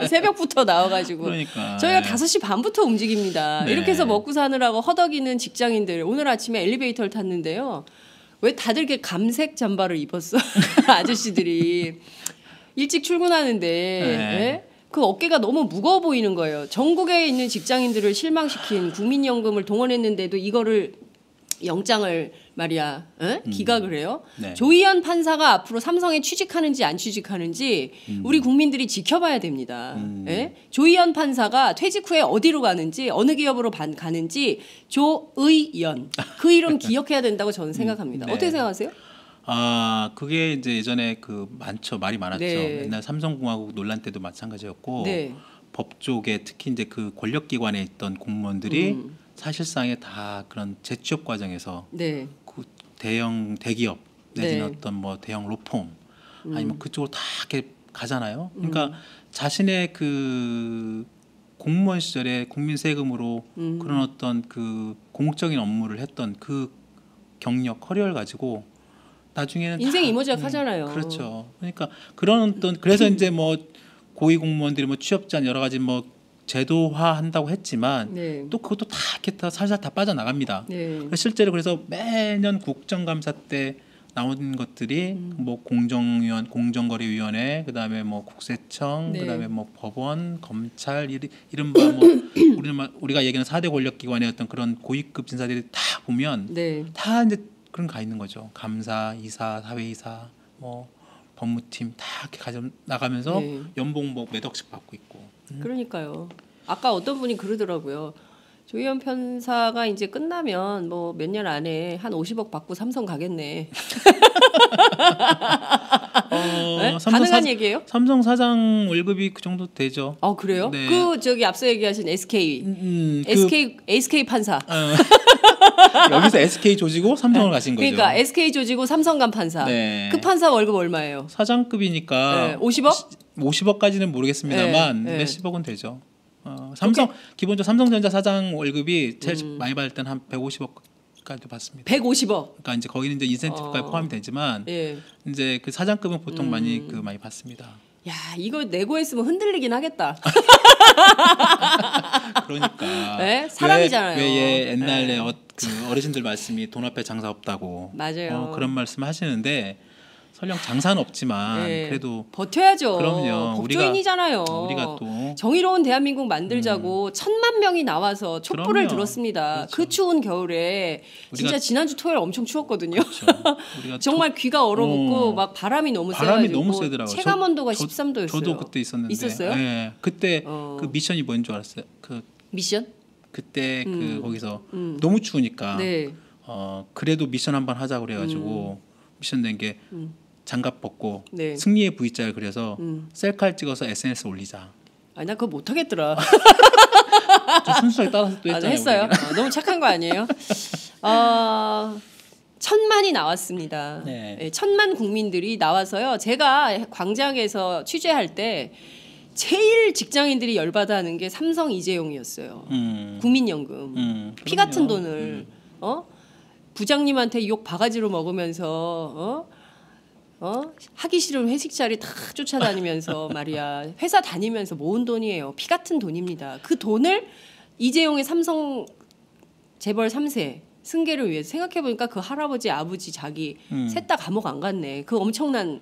Speaker 1: 새벽부터 나와가지고
Speaker 2: 그러니까
Speaker 1: 저희가 5시 반부터 움직입니다.
Speaker 2: 네.
Speaker 1: 이렇게 해서 먹고 사느라고 허덕이는 직장인들 오늘 아침에 엘리베이터를 탔는데요. 왜 다들 이렇게 감색 잠바를 입었어? 아저씨들이 일찍 출근하는데
Speaker 2: 네.
Speaker 1: 예? 그 어깨가 너무 무거워 보이는 거예요. 전국에 있는 직장인들을 실망시킨 국민연금을 동원했는데도 이거를 영장을 말이야 기각을 해요.
Speaker 2: 네.
Speaker 1: 조희연 판사가 앞으로 삼성에 취직하는지 안 취직하는지 우리 국민들이 지켜봐야 됩니다. 예? 조희연 판사가 퇴직 후에 어디로 가는지 어느 기업으로 가는지 조의연 그 이름 기억해야 된다고 저는 생각합니다.
Speaker 2: 네.
Speaker 1: 어떻게 생각하세요?
Speaker 2: 그게 이제 예전에 말이 많았죠.
Speaker 1: 네.
Speaker 2: 옛날 삼성공화국 논란 때도 마찬가지였고
Speaker 1: 네.
Speaker 2: 법조계 특히 이제 그 권력기관에 있던 공무원들이 사실상의 다 그런 재취업 과정에서
Speaker 1: 네.
Speaker 2: 그 대기업 내지는
Speaker 1: 네.
Speaker 2: 어떤 뭐 대형 로펌 아니면 그쪽으로 다 이렇게 가잖아요. 그러니까 자신의 그 공무원 시절에 국민 세금으로 그런 어떤 그 공적인 업무를 했던 그 경력 커리어를 가지고 나중에는
Speaker 1: 인생 이모작 하잖아요.
Speaker 2: 그렇죠. 그러니까 그런 어떤 그래서 이제 뭐 고위 공무원들이 뭐 취업자 여러 가지 뭐 제도화 한다고 했지만
Speaker 1: 네.
Speaker 2: 또 그것도 다 이렇게 다 살살 다 빠져나갑니다.
Speaker 1: 네.
Speaker 2: 실제로 그래서 매년 국정감사 때 나오는 것들이 뭐 공정위원, 공정거래위원회, 그다음에 뭐 국세청,
Speaker 1: 네.
Speaker 2: 그다음에 뭐 법원, 검찰 이른바 뭐 우리가 얘기하는 4대 권력기관의 어떤 그런 고위급 인사들이 다 보면
Speaker 1: 네.
Speaker 2: 다 이제 그런 가 있는 거죠. 감사, 이사, 사회이사, 뭐 법무팀 다 이렇게 가져 나가면서
Speaker 1: 네.
Speaker 2: 연봉 뭐 몇 억씩 받고 있고.
Speaker 1: 그러니까요. 아까 어떤 분이 그러더라고요. 조희연 판사가 이제 끝나면 뭐 몇 년 안에 한 50억 받고 삼성 가겠네. 네? 가능한 얘기예요?
Speaker 2: 삼성 사장 월급이 그 정도 되죠.
Speaker 1: 그래요?
Speaker 2: 네.
Speaker 1: 저기 앞서 얘기하신 SK
Speaker 2: 그
Speaker 1: SK 판사.
Speaker 2: 여기서 SK 조지고 삼성을 가신 거죠.
Speaker 1: 그러니까 SK 조지고 삼성 간 판사.
Speaker 2: 네.
Speaker 1: 그 판사 월급 얼마예요?
Speaker 2: 사장급이니까
Speaker 1: 네. 50억?
Speaker 2: 50억까지는 모르겠습니다만
Speaker 1: 네, 네.
Speaker 2: 몇십억은 되죠. 삼성 기본적으로 삼성전자 사장 월급이 제일 많이 받을 때는 한 150억까지 받습니다.
Speaker 1: 150억.
Speaker 2: 그러니까 이제 거기는 이제 인센티브까지 포함이 되지만
Speaker 1: 예.
Speaker 2: 이제 그 사장급은 보통 많이 받습니다.
Speaker 1: 야, 이거 내고 했으면 흔들리긴 하겠다.
Speaker 2: 그러니까
Speaker 1: 네? 사람이잖아요.
Speaker 2: 왜 옛날에
Speaker 1: 네.
Speaker 2: 그 어르신들 말씀이 돈 앞에 장사 없다고
Speaker 1: 맞아요.
Speaker 2: 그런 말씀 하시는데 설령 장사는 없지만
Speaker 1: 네.
Speaker 2: 그래도
Speaker 1: 버텨야죠.
Speaker 2: 그럼요.
Speaker 1: 법조인이잖아요.
Speaker 2: 우리가 또
Speaker 1: 정의로운 대한민국 만들자고 1,000만 명이 나와서 촛불을
Speaker 2: 그럼요.
Speaker 1: 들었습니다.
Speaker 2: 그렇죠.
Speaker 1: 그 추운 겨울에 진짜
Speaker 2: 우리가
Speaker 1: 지난주 토요일 엄청 추웠거든요.
Speaker 2: 그렇죠. 우리가
Speaker 1: 정말 귀가 얼어붙고 막 바람이 너무
Speaker 2: 바람이
Speaker 1: 세가지고
Speaker 2: 너무 세더라고요.
Speaker 1: 체감 온도가 13도였어요.
Speaker 2: 저도 그때 있었는데.
Speaker 1: 있었어요?
Speaker 2: 네. 그때 그 미션이 뭔 줄 알았어요. 그
Speaker 1: 미션?
Speaker 2: 그때 그 거기서 너무 추우니까
Speaker 1: 네.
Speaker 2: 그래도 미션 한번 하자 그래가지고 미션 된 게 장갑 벗고
Speaker 1: 네.
Speaker 2: 승리의 V자를 그려서 셀카를 찍어서 SNS 에 올리자.
Speaker 1: 아니 나 그거 못 하겠더라.
Speaker 2: 좀 순수하게 따라서 또
Speaker 1: 아,
Speaker 2: 했잖아요.
Speaker 1: 했어요.
Speaker 2: 우리가.
Speaker 1: 너무 착한 거 아니에요? 1,000만이 나왔습니다.
Speaker 2: 네.
Speaker 1: 1,000만 국민들이 나와서요. 제가 광장에서 취재할 때 제일 직장인들이 열받아하는 게 삼성 이재용이었어요. 국민연금 피 같은
Speaker 2: 그럼요.
Speaker 1: 돈을 부장님한테 욕 바가지로 먹으면서 하기 싫은 회식 자리 다 쫓아다니면서 말이야 회사 다니면서 모은 돈이에요. 피 같은 돈입니다. 그 돈을 이재용의 삼성 재벌 3세 승계를 위해서 생각해보니까 그 할아버지 아버지 자기 셋 다 감옥 안 갔네. 그 엄청난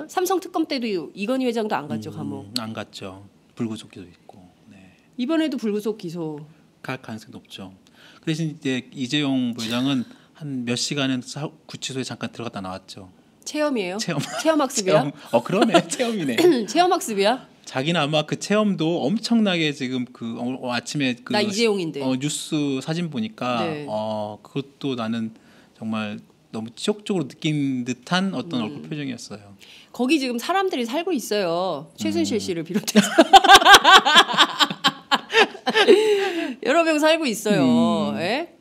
Speaker 1: 삼성 특검 때도 이건희 회장도 안 갔죠 감옥.
Speaker 2: 안 갔죠. 불구속기도 있고. 네.
Speaker 1: 이번에도 불구속 기소.
Speaker 2: 갈 가능성이 높죠. 그 대신 이제 이재용 부회장은 한 몇 시간은 구치소에 잠깐 들어갔다 나왔죠.
Speaker 1: 체험이에요?
Speaker 2: 체험.
Speaker 1: 체험학습이야?
Speaker 2: 그러네. 체험이네.
Speaker 1: 체험학습이야?
Speaker 2: 자기는 아마 그 체험도 엄청나게 지금 그 아침에 그
Speaker 1: 나 이재용인데.
Speaker 2: 뉴스 사진 보니까
Speaker 1: 네.
Speaker 2: 그것도 나는 정말 너무 지속적으로 느낀 듯한 어떤 얼굴 표정이었어요.
Speaker 1: 거기 지금 사람들이 살고 있어요. 최순실 씨를 비롯해서 여러 명 살고 있어요. 예?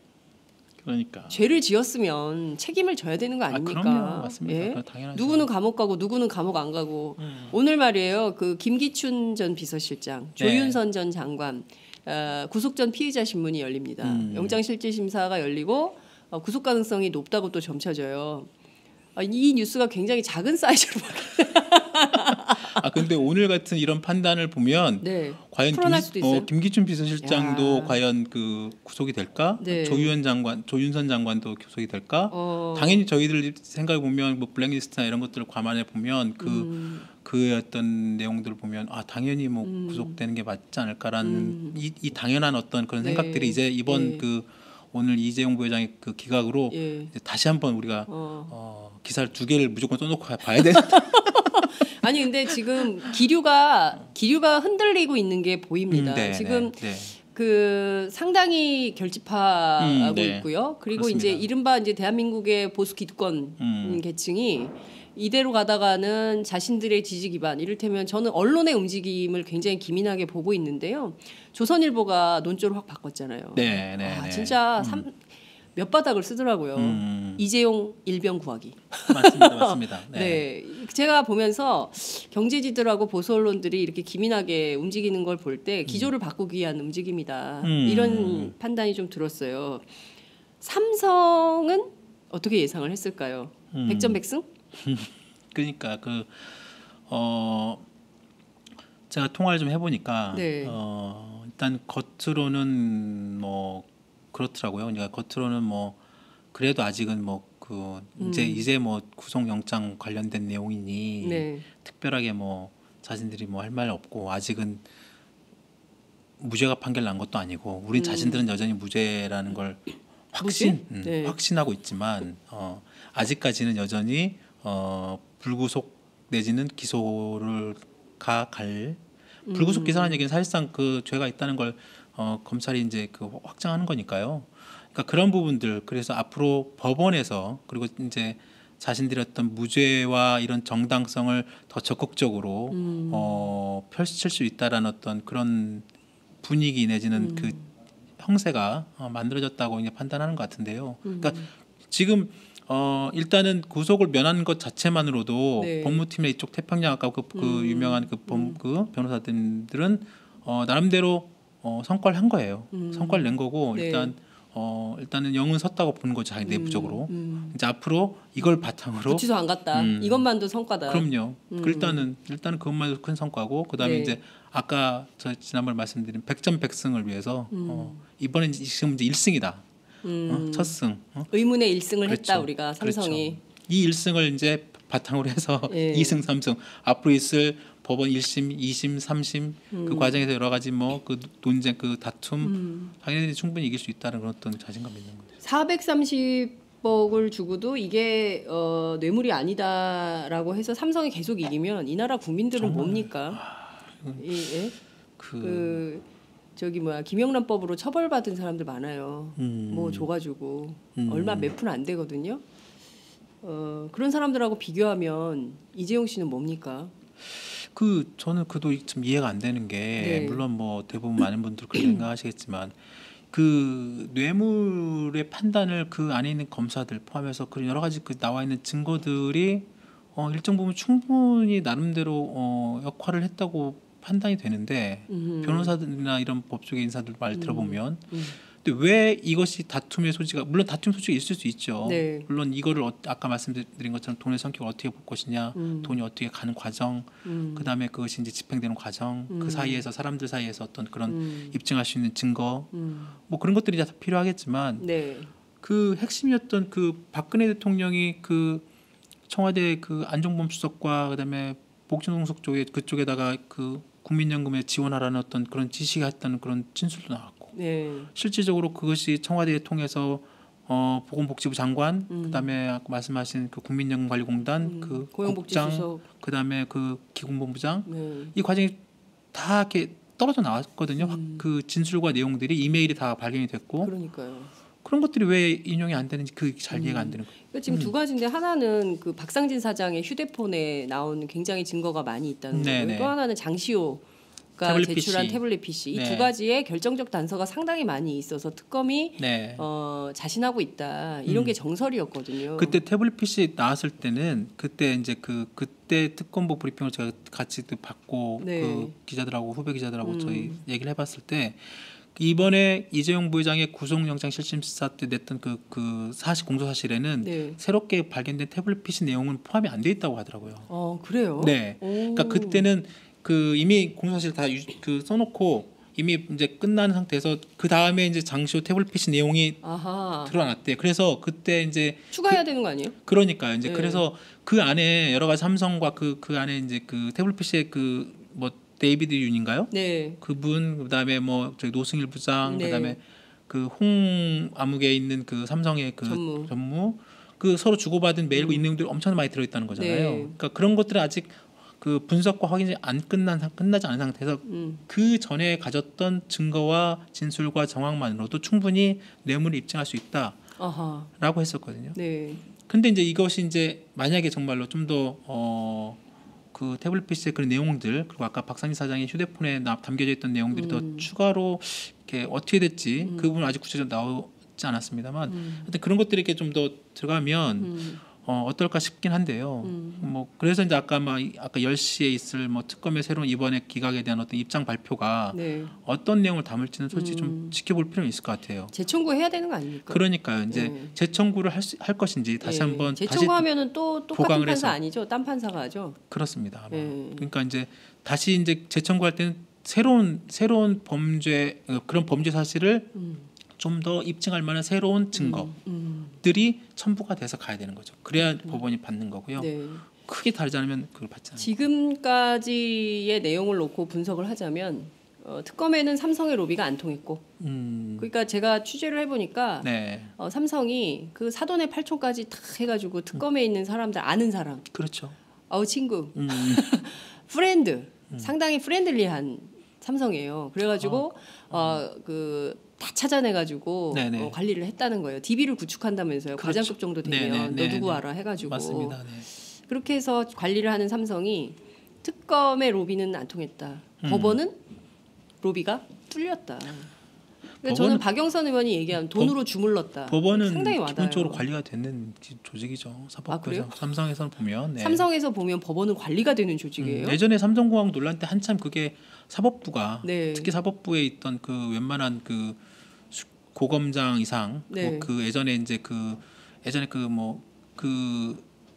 Speaker 2: 그러니까.
Speaker 1: 죄를 지었으면 책임을 져야 되는 거 아닙니까?
Speaker 2: 그럼요. 맞습니다.
Speaker 1: 예?
Speaker 2: 그건 당연하죠.
Speaker 1: 누구는 감옥 가고 누구는 감옥 안 가고 오늘 말이에요. 그 김기춘 전 비서실장, 조윤선 전 장관 구속 전 피의자 신문이 열립니다. 영장실질심사가 열리고 구속 가능성이 높다고 또 점쳐져요. 이 뉴스가 굉장히 작은 사이즈로
Speaker 2: 근데 오늘 같은 이런 판단을 보면
Speaker 1: 네.
Speaker 2: 과연
Speaker 1: 풀어날 수도 있어요?
Speaker 2: 김기춘 비서실장도
Speaker 1: 야.
Speaker 2: 과연 그 구속이 될까?
Speaker 1: 네.
Speaker 2: 조윤선 장관도 구속이 될까? 당연히 저희들 생각해 보면 뭐 블랙리스트나 이런 것들을 감안해 보면 그 어떤 내용들을 보면 당연히 뭐 구속되는 게 맞지 않을까라는 이 당연한 어떤 그런
Speaker 1: 네.
Speaker 2: 생각들이 이제 이번
Speaker 1: 네.
Speaker 2: 그 오늘 이재용 부회장의 그 기각으로
Speaker 1: 예.
Speaker 2: 이제 다시 한번 우리가 기사를 2개를 무조건 써놓고 봐야 되는.
Speaker 1: 아니 근데 지금 기류가 흔들리고 있는 게 보입니다.
Speaker 2: 네,
Speaker 1: 지금
Speaker 2: 네.
Speaker 1: 그 상당히 결집하고
Speaker 2: 네.
Speaker 1: 있고요. 그리고
Speaker 2: 그렇습니다.
Speaker 1: 이제 이른바 이제 대한민국의 보수 기득권 계층이 이대로 가다가는 자신들의 지지 기반, 이를테면 저는 언론의 움직임을 굉장히 기민하게 보고 있는데요. 조선일보가 논조를 확 바꿨잖아요.
Speaker 2: 네.
Speaker 1: 진짜 몇 바닥을 쓰더라고요. 이재용 일병 구하기.
Speaker 2: 맞습니다.
Speaker 1: 네. 제가 보면서 경제지들하고 보수 언론들이 이렇게 기민하게 움직이는 걸 볼 때 기조를 바꾸기 위한 움직임이다. 이런 판단이 좀 들었어요. 삼성은 어떻게 예상을 했을까요? 백전백승?
Speaker 2: 그러니까 제가 통화를 좀 해보니까
Speaker 1: 네.
Speaker 2: 일단 겉으로는 뭐 그렇더라고요. 그러니까 겉으로는 뭐 그래도 아직은 뭐 이제 뭐 구속영장 관련된 내용이니
Speaker 1: 네.
Speaker 2: 특별하게 뭐 자신들이 뭐 할 말 없고 아직은 무죄가 판결 난 것도 아니고 우린 자신들은 여전히 무죄라는 걸
Speaker 1: 네.
Speaker 2: 확신하고 있지만 아직까지는 여전히 불구속 내지는 기소를 갈 불구속 기소라는 얘기는 사실상 그 죄가 있다는 걸 검찰이 이제 확정하는 거니까요. 그러니까 그런 부분들, 그래서 앞으로 법원에서 그리고 이제 자신들의 어떤 무죄와 이런 정당성을 더 적극적으로 펼칠 수 있다라는 어떤 그런 분위기 내지는 그 형세가 만들어졌다고 이제 판단하는 것 같은데요. 그러니까 지금 일단은 구속을 면한 것 자체만으로도
Speaker 1: 네.
Speaker 2: 법무팀의 이쪽 태평양 아까 그 유명한 그 변호사들은 나름대로 성과를 한 거예요. 성과를 낸 거고
Speaker 1: 네.
Speaker 2: 일단은 영은 섰다고 보는 거죠. 자기 내부적으로. 이제 앞으로 이걸 바탕으로
Speaker 1: 구치소 안 갔다. 이것만도 성과다.
Speaker 2: 그럼요. 일단은 그것만도 큰 성과고 그다음에
Speaker 1: 네.
Speaker 2: 이제 아까 저 지난번 말씀드린 백전백승을 위해서 이번엔 지금 이제 1승이다. 첫 승.
Speaker 1: 의문의 1승을
Speaker 2: 그렇죠.
Speaker 1: 했다 우리가 삼성이.
Speaker 2: 그렇죠. 이 1승을 이제 바탕으로 해서
Speaker 1: 예.
Speaker 2: 2승 3승 앞으로 있을 법원 1심, 2심, 3심 그 과정에서 여러 가지 뭐 그 논쟁, 그 다툼 당연히 충분히 이길 수 있다는 그런 어떤 자신감이 있는 거죠.
Speaker 1: 430억을 주고도 이게 뇌물이 아니다라고 해서 삼성이 계속 이기면 이 나라 국민들은
Speaker 2: 정말.
Speaker 1: 뭡니까? 예? 저기 뭐야 김영란법으로 처벌받은 사람들 많아요. 뭐 줘가지고 얼마 몇 푼 안 되거든요. 그런 사람들하고 비교하면 이재용 씨는 뭡니까?
Speaker 2: 저는 그도 좀 이해가 안 되는 게
Speaker 1: 네.
Speaker 2: 물론 뭐 대부분 많은 분들 그렇게 생각하시겠지만 그 뇌물의 판단을 그 안에 있는 검사들 포함해서 그 여러 가지 그 나와 있는 증거들이 일정 부분 충분히 나름대로 역할을 했다고 판단이 되는데 변호사들이나 이런 법조계 인사들 말 들어보면 근데 왜 이것이 다툼의 소지가 물론 다툼 소지가 있을 수 있죠.
Speaker 1: 네.
Speaker 2: 물론 이거를 아까 말씀드린 것처럼 돈의 성격을 어떻게 볼 것이냐, 돈이 어떻게 가는 과정, 그다음에 그것이 이제 집행되는 과정, 그 사이에서 사람들 사이에서 어떤 그런 입증할 수 있는 증거, 뭐 그런 것들이 다 필요하겠지만
Speaker 1: 네.
Speaker 2: 그 핵심이었던 그 박근혜 대통령이 그 청와대 그 안종범 수석과 그다음에 복지농속 쪽에 그쪽에다가 그 국민연금에 지원하라는 어떤 그런 지시가 했다는 그런 진술도 나왔고.
Speaker 1: 네.
Speaker 2: 실질적으로 그것이 청와대에 통해서 보건복지부 장관, 그다음에 아까 말씀하신 그 국민연금관리공단, 그
Speaker 1: 고용복지수석,
Speaker 2: 국장, 그다음에 그 기금본부장
Speaker 1: 네.
Speaker 2: 이 과정이 다 이렇게 떨어져 나왔거든요. 그 진술과 내용들이 이메일이 다 발견이 됐고
Speaker 1: 그러니까요.
Speaker 2: 그런 것들이 왜 인용이 안 되는지 그 잘 이해가 안 되는 거예요.
Speaker 1: 그러니까 지금 두 가지인데 하나는 그 박상진 사장의 휴대폰에 나온 굉장히 증거가 많이 있다는
Speaker 2: 네네.
Speaker 1: 거고요. 또 하나는 장시호가
Speaker 2: 태블릿
Speaker 1: 제출한
Speaker 2: PC.
Speaker 1: 태블릿 PC. 이
Speaker 2: 네.
Speaker 1: 두 가지의 결정적 단서가 상당히 많이 있어서 특검이
Speaker 2: 네.
Speaker 1: 자신하고 있다. 이런 게 정설이었거든요.
Speaker 2: 그때 태블릿 PC 나왔을 때는 그때 이제 그때 특검보 브리핑을 제가 같이 받고
Speaker 1: 네.
Speaker 2: 그 기자들하고 후배 기자들하고 저희 얘기를 해봤을 때 이번에 이재용 부회장의 구속영장 실질심사 때 냈던 그 사실 공소사실에는
Speaker 1: 네.
Speaker 2: 새롭게 발견된 태블릿 PC 내용은 포함이 안 돼 있다고 하더라고요.
Speaker 1: 그래요?
Speaker 2: 네.
Speaker 1: 오.
Speaker 2: 그러니까 그때는 그 이미 공소사실 다 써놓고 이미 이제 끝난 상태에서 그 다음에 이제 장시호 태블릿 PC 내용이
Speaker 1: 아하.
Speaker 2: 드러났대. 그래서 그때 이제
Speaker 1: 추가해야 되는 거 아니에요?
Speaker 2: 그러니까요. 이제
Speaker 1: 네.
Speaker 2: 그래서 그 안에 여러 가지 삼성과 그 안에 이제 그 태블릿 PC의 그 뭐 데이비드 윤인가요?
Speaker 1: 네.
Speaker 2: 그분 그다음에 뭐 저희 노승일 부장
Speaker 1: 네.
Speaker 2: 그다음에 그 홍아무개에 있는 그 삼성의 그 전무 그 서로 주고받은 메일과 내용들이 엄청 많이 들어 있다는 거잖아요.
Speaker 1: 네.
Speaker 2: 그러니까 그런 것들은 아직 그 분석과 확인이 끝나지 않은 상태에서 그 전에 가졌던 증거와 진술과 정황만으로도 충분히 뇌물을 입증할 수 있다라고
Speaker 1: 아하.
Speaker 2: 했었거든요.
Speaker 1: 네.
Speaker 2: 근데 이제 이것이 이제 만약에 정말로 좀 더 그 태블릿 PC의 그런 내용들 그리고 아까 박상진 사장의 휴대폰에 담겨져 있던 내용들이 더 추가로 이렇게 어떻게 됐지 그 부분 아직 구체적으로 나오지 않았습니다만 하여튼 그런 것들이 이렇게 좀 더 들어가면 어떨까 싶긴 한데요. 뭐 그래서 이제 아까 10시에 있을 뭐 특검의 새로운 이번에 기각에 대한 어떤 입장 발표가
Speaker 1: 네.
Speaker 2: 어떤 내용을 담을지는 솔직히 좀 지켜볼 필요는 있을 것 같아요.
Speaker 1: 재청구해야 되는 거 아닙니까?
Speaker 2: 그러니까요. 이제
Speaker 1: 네.
Speaker 2: 재청구를 할 것인지 다시 한번
Speaker 1: 재청구하면은 또 똑같은
Speaker 2: 보강을
Speaker 1: 판사
Speaker 2: 해서.
Speaker 1: 아니죠? 딴 판사가 하죠.
Speaker 2: 그렇습니다. 아마.
Speaker 1: 네.
Speaker 2: 그러니까 이제 다시 이제 재청구할 때는 새로운 범죄 그런 범죄 사실을 좀 더 입증할 만한 새로운 증거들이 첨부가 돼서 가야 되는 거죠. 그래야 법원이 받는 거고요.
Speaker 1: 네.
Speaker 2: 크게 다르지 않으면 그걸 받지 않아요.
Speaker 1: 지금까지의 내용을 놓고 분석을 하자면 특검에는 삼성의 로비가 안 통했고, 그러니까 제가 취재를 해보니까
Speaker 2: 네,
Speaker 1: 삼성이 그 사돈의 8촌까지 다 해가지고 특검에 있는 사람들 아는 사람,
Speaker 2: 그렇죠.
Speaker 1: 친구, 프렌드, 상당히 프렌들리한 삼성이에요. 그래가지고 다 찾아내가지고
Speaker 2: 네네.
Speaker 1: 관리를 했다는 거예요. DB를 구축한다면서요.
Speaker 2: 그렇죠.
Speaker 1: 과장급 정도 되면
Speaker 2: 네네,
Speaker 1: 너 누구
Speaker 2: 네네.
Speaker 1: 알아 해가지고.
Speaker 2: 맞습니다. 네.
Speaker 1: 그렇게 해서 관리를 하는 삼성이 특검의 로비는 안 통했다. 법원은 로비가 뚫렸다. 그러니까 저는 박영선 의원이 얘기한 돈으로 주물렀다.
Speaker 2: 법원은
Speaker 1: 상당히 와닿아요.
Speaker 2: 기본적으로 관리가 되는 조직이죠.
Speaker 1: 그래요?
Speaker 2: 삼성에서는 보면 네.
Speaker 1: 삼성에서 보면 법원은 관리가 되는 조직이에요.
Speaker 2: 예전에 삼성공항 논란 때 한참 그게 사법부가
Speaker 1: 네.
Speaker 2: 특히 사법부에 있던 그 웬만한 그 고검장 이상
Speaker 1: 네.
Speaker 2: 뭐 그 예전에 이제 예전에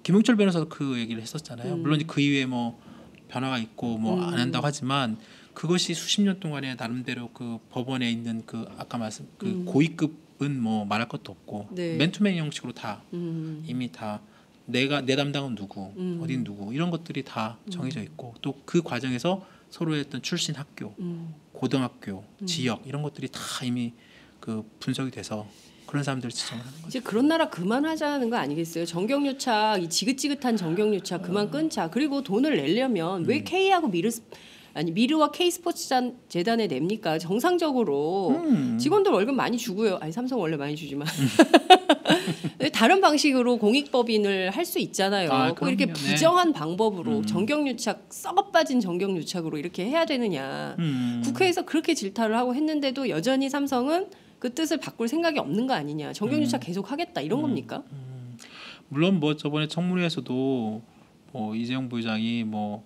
Speaker 2: 김용철 변호사도 그 얘기를 했었잖아요. 물론 그 이후에 뭐 변화가 있고 뭐 안 한다고 하지만 그것이 수십 년 동안에 나름대로 그 법원에 있는 그 아까 말씀 그 고위급은 뭐 말할 것도 없고
Speaker 1: 네.
Speaker 2: 맨투맨 형식으로 다 이미 다 내 담당은 누구, 어딘 누구 이런 것들이 다 정해져 있고 또 그 과정에서 서로의 어떤 출신 학교, 고등학교, 지역 이런 것들이 다 이미 그 분석이 돼서 그런 사람들을 지정을 하는 거죠.
Speaker 1: 이제 그런 나라 그만하자는 거 아니겠어요? 정경유착, 이 지긋지긋한 정경유착 그만 끊자. 그리고 돈을 내려면 왜 K하고 미르와 K스포츠 재단에 냅니까? 정상적으로 직원들 월급 많이 주고요. 아니 삼성 원래 많이 주지만 다른 방식으로 공익법인을 할 수 있잖아요. 꼭 이렇게 부정한 방법으로 정경유착 썩어 빠진 정경유착으로 이렇게 해야 되느냐. 국회에서 그렇게 질타를 하고 했는데도 여전히 삼성은 그 뜻을 바꿀 생각이 없는 거 아니냐. 정경유착 계속 하겠다 이런 겁니까?
Speaker 2: 물론 뭐 저번에 청문회에서도 뭐 이재용 부회장이 뭐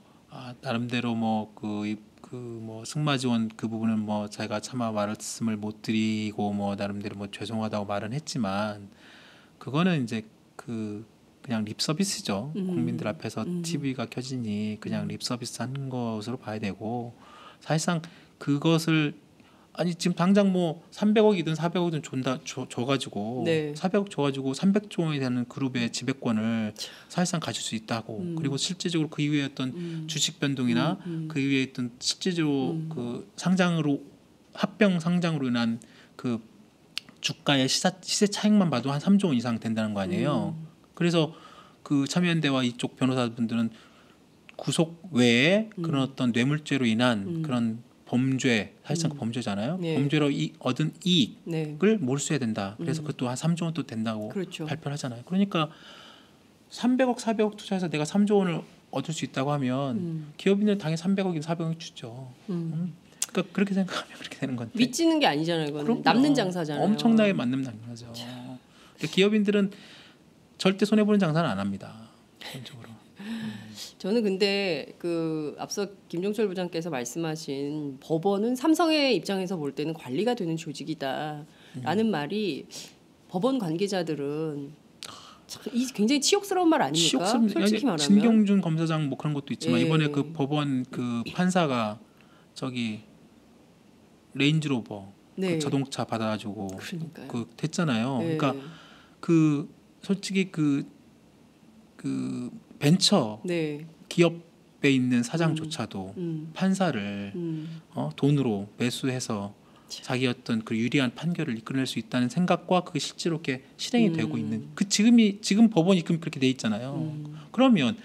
Speaker 2: 나름대로 뭐 뭐 승마 지원 그 부분은 뭐 자기가 차마 말씀을 못 드리고 뭐 나름대로 뭐 죄송하다고 말은 했지만 그거는 이제 그냥 립 서비스죠. 국민들 앞에서 TV가 켜지니 그냥 립 서비스 한 것으로 봐야 되고 사실상 그것을 아니 지금 당장 뭐 300억이든 400억이든 줘가지고
Speaker 1: 네.
Speaker 2: 400억 줘가지고 300조 원이 되는 그룹의 지배권을 사실상 가질 수 있다고 그리고 실제적으로 그 이후에 어떤 주식 변동이나 그 이후에 어떤 실제적으로 그 상장으로 합병 상장으로 인한 그 주가의 시세 차익만 봐도 한 3조 원 이상 된다는 거 아니에요. 그래서 그 참여연대와 이쪽 변호사분들은 구속 외에 그런 어떤 뇌물죄로 인한 그런 범죄 사실상 범죄잖아요.
Speaker 1: 네.
Speaker 2: 범죄로 얻은 이익을
Speaker 1: 네.
Speaker 2: 몰수해야 된다. 그래서 그것도 한 3조 원 또 된다고
Speaker 1: 그렇죠.
Speaker 2: 발표를 하잖아요. 그러니까 300억, 400억 투자해서 내가 3조 원을 얻을 수 있다고 하면 기업인은 당연히 300억이나 400억 주죠. 그러니까 그렇게 생각하면 그렇게 되는 건데.
Speaker 1: 빚지는 게 아니잖아요. 이거는
Speaker 2: 그럼요.
Speaker 1: 남는 장사잖아요.
Speaker 2: 엄청나게 맞는 장사죠. 그러니까 기업인들은 절대 손해 보는 장사는 안 합니다. 기본적으로.
Speaker 1: 저는 근데 그 앞서 김종철 부장께서 말씀하신 법원은 삼성의 입장에서 볼 때는 관리가 되는 조직이다라는 말이 법원 관계자들은 참 굉장히 치욕스러운 말 아닙니까? 솔직히 말하면
Speaker 2: 신경준 검사장 뭐 그런 것도 있지만
Speaker 1: 예.
Speaker 2: 이번에 그 법원 그 판사가 저기 레인지로버
Speaker 1: 네.
Speaker 2: 그 자동차 받아가지고
Speaker 1: 그러니까요.
Speaker 2: 그 됐잖아요.
Speaker 1: 네.
Speaker 2: 그러니까 그 솔직히 그 벤처
Speaker 1: 네.
Speaker 2: 기업에 있는 사장조차도 판사를 돈으로 매수해서 자기 어떤 그 유리한 판결을 이끌어낼 수 있다는 생각과 그게 실제로 이렇게 실행이 되고 있는 그 지금 법원이 그렇게 돼 있잖아요. 그러면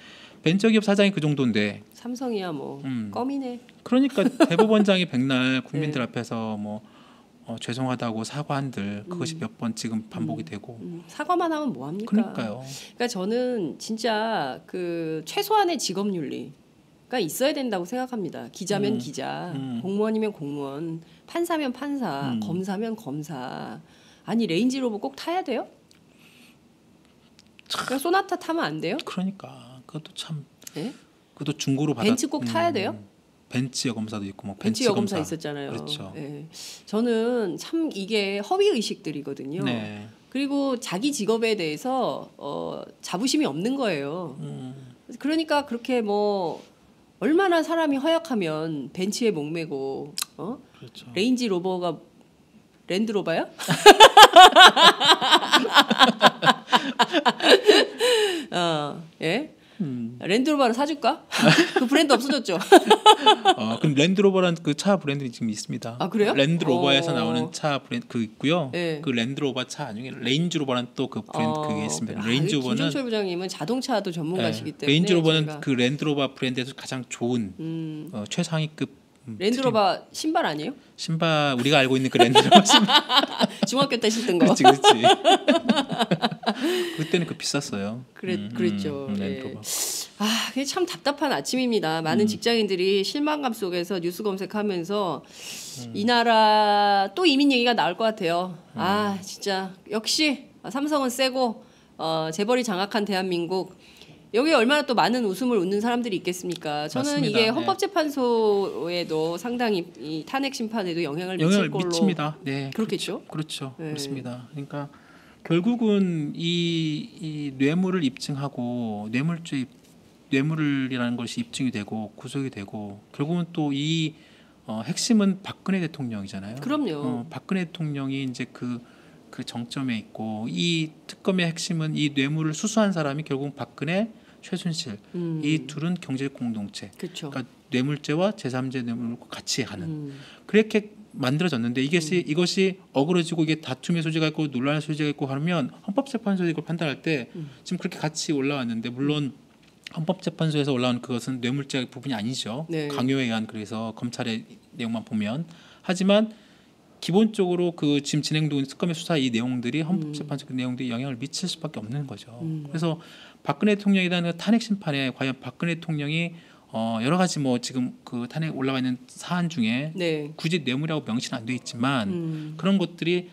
Speaker 2: 벤처기업 사장이 그 정도인데
Speaker 1: 삼성이야 뭐 껌이네.
Speaker 2: 그러니까 대법원장이 백날 국민들 앞에서 뭐 죄송하다고 사과한들 그것이 몇 번 지금 반복이 되고
Speaker 1: 사과만 하면 뭐 합니까?
Speaker 2: 그러니까요.
Speaker 1: 그러니까 저는 진짜 그 최소한의 직업 윤리가 있어야 된다고 생각합니다. 기자면 기자, 공무원이면 공무원, 판사면 판사, 검사면 검사. 아니 레인지로버 꼭 타야 돼요? 그냥 소나타 타면 안 돼요?
Speaker 2: 그러니까 그것도 참
Speaker 1: 네?
Speaker 2: 그것도 중고로 받아
Speaker 1: 벤츠 꼭 타야 돼요?
Speaker 2: 벤츠 여검사도 있고 뭐
Speaker 1: 벤츠 여검사 있었잖아요.
Speaker 2: 그렇죠.
Speaker 1: 네. 저는 참 이게 허위 의식들이거든요.
Speaker 2: 네.
Speaker 1: 그리고 자기 직업에 대해서 자부심이 없는 거예요. 그러니까 그렇게 뭐 얼마나 사람이 허약하면 벤츠에 목매고
Speaker 2: 그렇죠.
Speaker 1: 레인지 로버가 랜드로버야? 예? 랜드로버를 사줄까? 그 브랜드 없어졌죠.
Speaker 2: 그럼 랜드로버라는 그 차 브랜드는 지금 있습니다.
Speaker 1: 아 그래요?
Speaker 2: 랜드로버에서 나오는 차 브랜드 그 있고요.
Speaker 1: 네.
Speaker 2: 그 랜드로버 차 아니면 레인지로버라는 또 그 브랜드 그게 있습니다. 레인지로버는
Speaker 1: 김종철 부장님은 자동차도 전문가시기 때문에
Speaker 2: 레인지로버는
Speaker 1: 제가
Speaker 2: 그 랜드로버 브랜드에서 가장 좋은 최상위급
Speaker 1: 랜드로버 신발 아니에요?
Speaker 2: 신발 우리가 알고 있는 그 랜드로버 신발.
Speaker 1: 중학교 때 신던 거.
Speaker 2: 그렇지. 그때는 그 비쌌어요.
Speaker 1: 그랬죠.
Speaker 2: 랜드로버.
Speaker 1: 그게 참 답답한 아침입니다. 많은 직장인들이 실망감 속에서 뉴스 검색하면서 이 나라 또 이민 얘기가 나올 것 같아요. 진짜 역시 삼성은 세고 재벌이 장악한 대한민국. 여기에 얼마나 또 많은 웃음을 웃는 사람들이 있겠습니까? 저는
Speaker 2: 맞습니다.
Speaker 1: 이게 헌법재판소에도 상당히 이 탄핵 심판에도 영향을 걸로
Speaker 2: 미칩니다. 네,
Speaker 1: 그렇겠죠.
Speaker 2: 그렇죠.
Speaker 1: 네.
Speaker 2: 그렇습니다. 그러니까 결국은 이 뇌물을 입증하고 뇌물이라는 것이 입증이 되고 구속이 되고 결국은 또 이 핵심은 박근혜 대통령이잖아요.
Speaker 1: 그럼요.
Speaker 2: 박근혜 대통령이 이제 그 그 정점에 있고 이 특검의 핵심은 이 뇌물을 수수한 사람이 결국 박근혜, 최순실 이 둘은 경제 공동체.
Speaker 1: 그쵸.
Speaker 2: 그러니까 뇌물죄와 제3자 뇌물을 같이 하는 그렇게 만들어졌는데 이것이 어그러지고 이게 다툼의 소지가 있고 논란의 소지가 있고 하면 헌법재판소에서 이걸 판단할 때 지금 그렇게 같이 올라왔는데 물론 헌법재판소에서 올라온 그것은 뇌물죄 부분이 아니죠.
Speaker 1: 네.
Speaker 2: 강요에 의한 그래서 검찰의 내용만 보면 하지만 기본적으로 그 지금 진행되고 있는 특검의 수사 이 내용들이 헌법재판소 그 내용들이 영향을 미칠 수밖에 없는 거죠. 그래서 박근혜 대통령에 대한 탄핵 심판에 과연 박근혜 대통령이 여러 가지 뭐 지금 그 탄핵 올라와 있는 사안 중에
Speaker 1: 네.
Speaker 2: 굳이 뇌물이라고 명시는 안 돼 있지만 그런 것들이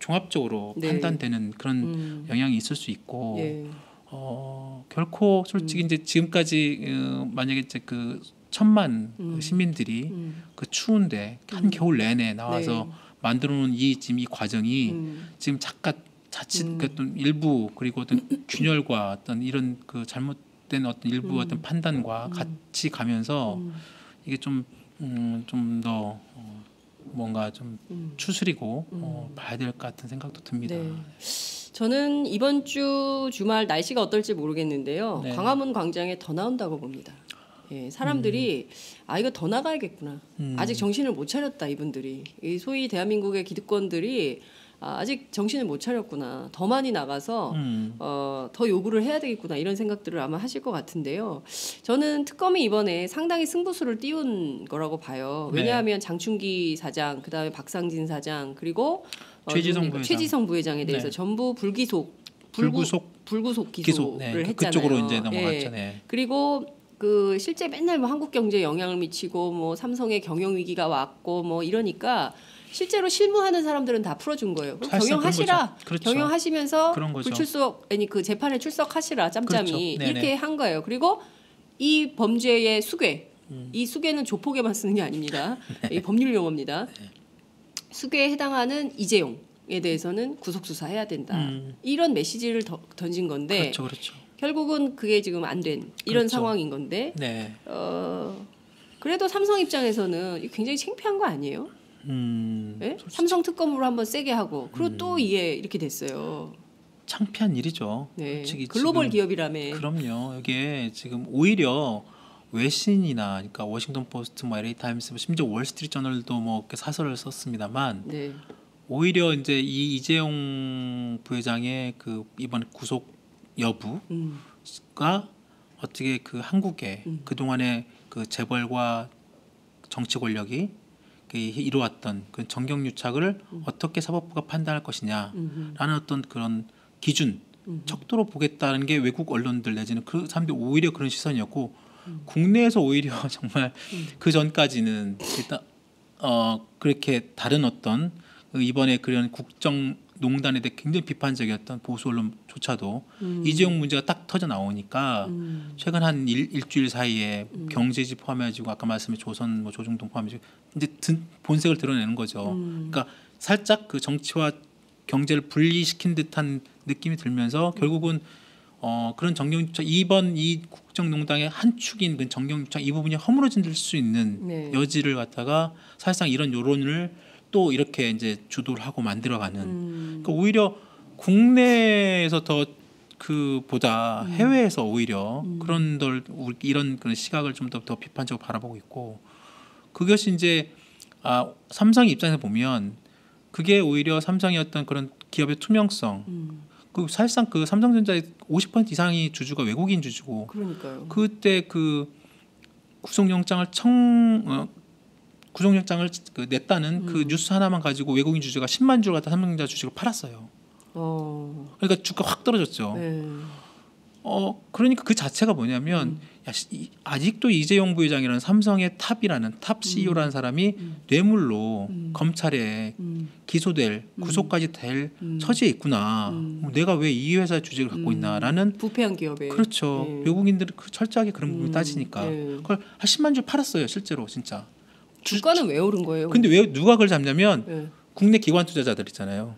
Speaker 2: 종합적으로
Speaker 1: 네.
Speaker 2: 판단되는 그런 영향이 있을 수 있고
Speaker 1: 예.
Speaker 2: 결코 솔직히 이제 지금까지 만약에 이제 그 1,000만 그 시민들이 그 추운데 한 겨울 내내 나와서
Speaker 1: 네.
Speaker 2: 만들어놓은 지금 이 과정이 지금 자칫 그 어떤 일부 그리고 어떤 균열과 어떤 이런 그 잘못된 어떤 일부 어떤 판단과 같이 가면서 이게 좀 더 뭔가 좀 추스리고 봐야 될 것 같은 생각도 듭니다.
Speaker 1: 네. 저는 이번 주 주말 날씨가 어떨지 모르겠는데요.
Speaker 2: 네.
Speaker 1: 광화문 광장에 더 나온다고 봅니다. 예, 사람들이 이거 더 나가야겠구나. 아직 정신을 못 차렸다 이분들이. 이 소위 대한민국의 기득권들이 아직 정신을 못 차렸구나. 더 많이 나가서 더 요구를 해야 되겠구나 이런 생각들을 아마 하실 것 같은데요. 저는 특검이 이번에 상당히 승부수를 띄운 거라고 봐요. 왜냐하면 장충기 사장, 그다음에 박상진 사장 그리고 최지성 부회장에 대해서
Speaker 2: 네.
Speaker 1: 전부 불구속 기소를
Speaker 2: 네.
Speaker 1: 했잖아요.
Speaker 2: 그쪽으로 이제 넘어갔죠.
Speaker 1: 예.
Speaker 2: 네.
Speaker 1: 그리고 그 실제 맨날 뭐 한국 경제에 영향을 미치고 뭐 삼성의 경영 위기가 왔고 뭐 이러니까 실제로 실무하는 사람들은 다 풀어준 거예요. 그럼 경영하시라.
Speaker 2: 그렇죠.
Speaker 1: 경영하시면서
Speaker 2: 그런 거죠.
Speaker 1: 불출석 아니 그 재판에 출석하시라 짬짬이
Speaker 2: 그렇죠.
Speaker 1: 이렇게 한 거예요. 그리고 이 범죄의 수괴, 이 수괴는 조폭에만 쓰는 게 아닙니다. 이 법률 용어입니다. 수괴에 해당하는 이재용에 대해서는 구속 수사해야 된다. 이런 메시지를 던진 건데
Speaker 2: 그렇죠.
Speaker 1: 결국은 그게 지금 안 된 이런
Speaker 2: 그렇죠.
Speaker 1: 상황인 건데
Speaker 2: 네.
Speaker 1: 그래도 삼성 입장에서는 이게 굉장히 창피한 거 아니에요? 네? 삼성 특검으로 한번 세게 하고 그리고 또 이게 이렇게 됐어요.
Speaker 2: 창피한 일이죠.
Speaker 1: 네.
Speaker 2: 솔직히
Speaker 1: 글로벌
Speaker 2: 지금,
Speaker 1: 기업이라며.
Speaker 2: 그럼요. 이게 지금 오히려 외신이나 그러니까 워싱턴 포스트, 뭐 LA 타임스, 심지어 월스트리트 저널도 뭐 이렇게 사설을 썼습니다만
Speaker 1: 네.
Speaker 2: 오히려 이제 이 이재용 부회장의 그 이번 구속 여부가 어떻게 그 한국의 그 동안의 그 재벌과 정치 권력이 이루어왔던 그 정경유착을 어떻게 사법부가 판단할 것이냐라는 어떤 그런 기준, 척도로 보겠다는 게 외국 언론들 내지는 그 사람들 오히려 그런 시선이었고 국내에서 오히려 정말 그 전까지는 일단 그렇게 다른 어떤 이번에 그런 국정농단에 대해 굉장히 비판적이었던 보수 언론조차도 이재용 문제가 딱 터져 나오니까 최근 한 일주일 사이에 경제지 포함해가지고 아까 말씀해 조선, 뭐 조중동 포함해가지고 이제 본색을 드러내는 거죠. 그러니까 살짝 그 정치와 경제를 분리시킨 듯한 느낌이 들면서 결국은 그런 정경유착 이번 이 국정농단의 한 축인 그 정경유착 이 부분이 허물어질 수 있는
Speaker 1: 네.
Speaker 2: 여지를 갖다가 사실상 이런 여론을 또 이렇게 이제 주도를 하고 만들어가는. 그러니까 오히려 국내에서 더 그보다 해외에서 오히려 이런 그런 시각을 좀 더 비판적으로 바라보고 있고 그것이 이제 삼성 입장에서 보면 그게 오히려 삼성의 어떤 그런 기업의 투명성. 그 사실상 그 삼성전자의 50% 이상이 주주가 외국인 주주고.
Speaker 1: 그러니까요.
Speaker 2: 그때 그 구속영장을 냈다는 그 뉴스 하나만 가지고 외국인 주주가 10만 주를 갖다 삼성전자 주식을 팔았어요. 그러니까 주가 확 떨어졌죠.
Speaker 1: 네.
Speaker 2: 그러니까 그 자체가 뭐냐면 아직도 이재용 부회장이라는 삼성의 탑 CEO라는 사람이 뇌물로 검찰에 기소될 구속까지 될 처지에 있구나. 내가 왜 이 회사 주식을 갖고 있나라는
Speaker 1: 부패한 기업에
Speaker 2: 그렇죠.
Speaker 1: 네.
Speaker 2: 외국인들은 철저하게 그런 부분을 따지니까
Speaker 1: 네.
Speaker 2: 그걸 한 10만 주 팔았어요. 실제로 진짜.
Speaker 1: 주가는 왜 오른 거예요?
Speaker 2: 근데 왜 누가 그걸 잡냐면
Speaker 1: 네.
Speaker 2: 국내 기관 투자자들 있잖아요.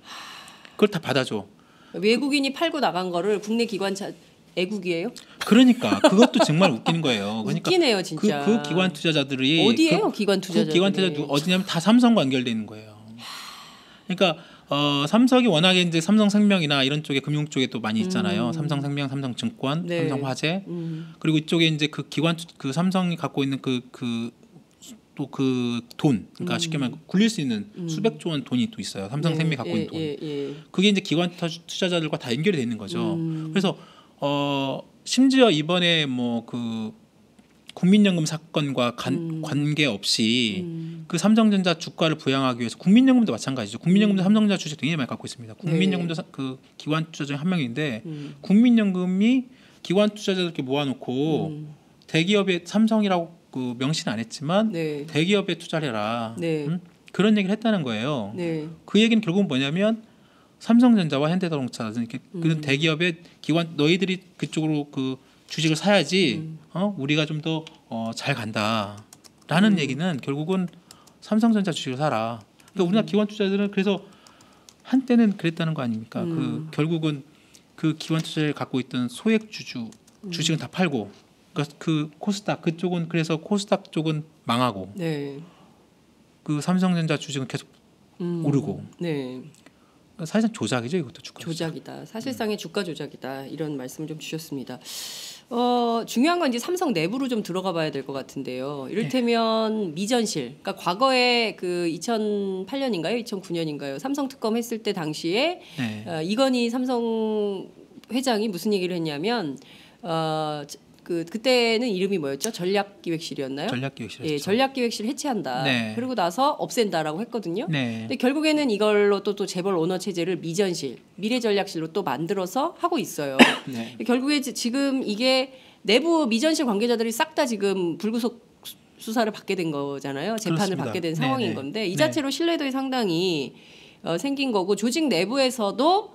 Speaker 2: 그걸 다 받아줘.
Speaker 1: 외국인이 팔고 나간 거를 국내 기관차 애국이에요?
Speaker 2: 그러니까 그것도 정말 웃기는 거예요. 그러니까
Speaker 1: 웃기네요, 진짜.
Speaker 2: 그 기관 투자자들이
Speaker 1: 어디에요, 기관 투자자들이?
Speaker 2: 그 기관 투자자 어디냐면 다 삼성과 연결돼 있는 거예요. 그러니까 삼성이 워낙에 이제 삼성생명이나 이런 쪽에 금융 쪽에 또 많이 있잖아요. 삼성생명, 삼성증권,
Speaker 1: 네.
Speaker 2: 삼성화재. 그리고 이쪽에 이제 그 기관 그 삼성이 갖고 있는 또 그 돈, 그러니까 쉽게 말하면 굴릴 수 있는 수백조 원 돈이 또 있어요. 삼성생명이 갖고 있는 돈. 그게 이제 기관 투자자들과 다 연결이 돼 있는 거죠. 그래서 심지어 이번에 뭐 그 국민연금 사건과 관계없이 그 삼성전자 주가를 부양하기 위해서 국민연금도 마찬가지죠. 국민연금도 삼성전자 주식 굉장히 많이 갖고 있습니다. 국민연금도 그 기관 투자 중에 한 명인데 국민연금이 기관 투자자들께 모아놓고 대기업의 삼성이라고 그 명시는 안 했지만
Speaker 1: 네.
Speaker 2: 대기업에 투자를 해라.
Speaker 1: 네.
Speaker 2: 그런 얘기를 했다는 거예요.
Speaker 1: 네.
Speaker 2: 그 얘기는 결국은 뭐냐면 삼성전자와 현대자동차 이렇게 그런 대기업의 기관 너희들이 그쪽으로 그 주식을 사야지 우리가 좀 더 잘 간다라는 얘기는 결국은 삼성전자 주식을 사라. 그러니까 우리나라 기관 투자자들은 그래서 한때는 그랬다는 거 아닙니까? 그 결국은 그 기관 투자를 갖고 있던 소액 주식은 다 팔고 그러니까 그 코스닥 그쪽은 그래서 코스닥 쪽은 망하고
Speaker 1: 네.
Speaker 2: 그 삼성전자 주식은 계속 오르고
Speaker 1: 네.
Speaker 2: 사실상 조작이죠 이것도 주가
Speaker 1: 조작이다. 사실상의 주가 조작이다. 이런 말씀을 좀 주셨습니다. 중요한 건 이제 삼성 내부로 좀 들어가 봐야 될 것 같은데요. 이를테면 미전실, 그러니까 과거에 그 2008년인가요, 2009년인가요, 삼성 특검 했을 때 당시에
Speaker 2: 네.
Speaker 1: 이건희 삼성 회장이 무슨 얘기를 했냐면 그때는 이름이 뭐였죠? 전략기획실이었나요?
Speaker 2: 전략기획실.
Speaker 1: 예, 전략기획실 해체한다.
Speaker 2: 네.
Speaker 1: 그리고 나서 없앤다라고 했거든요.
Speaker 2: 네.
Speaker 1: 근데 결국에는 이걸로 또 재벌 오너 체제를 미전실, 미래전략실로 또 만들어서 하고 있어요.
Speaker 2: 네.
Speaker 1: 결국에 지금 이게 내부 미전실 관계자들이 싹 다 지금 불구속 수사를 받게 된 거잖아요. 재판을
Speaker 2: 그렇습니다.
Speaker 1: 받게 된 상황인
Speaker 2: 네네.
Speaker 1: 건데 이
Speaker 2: 네.
Speaker 1: 자체로 신뢰도에 상당히 생긴 거고 조직 내부에서도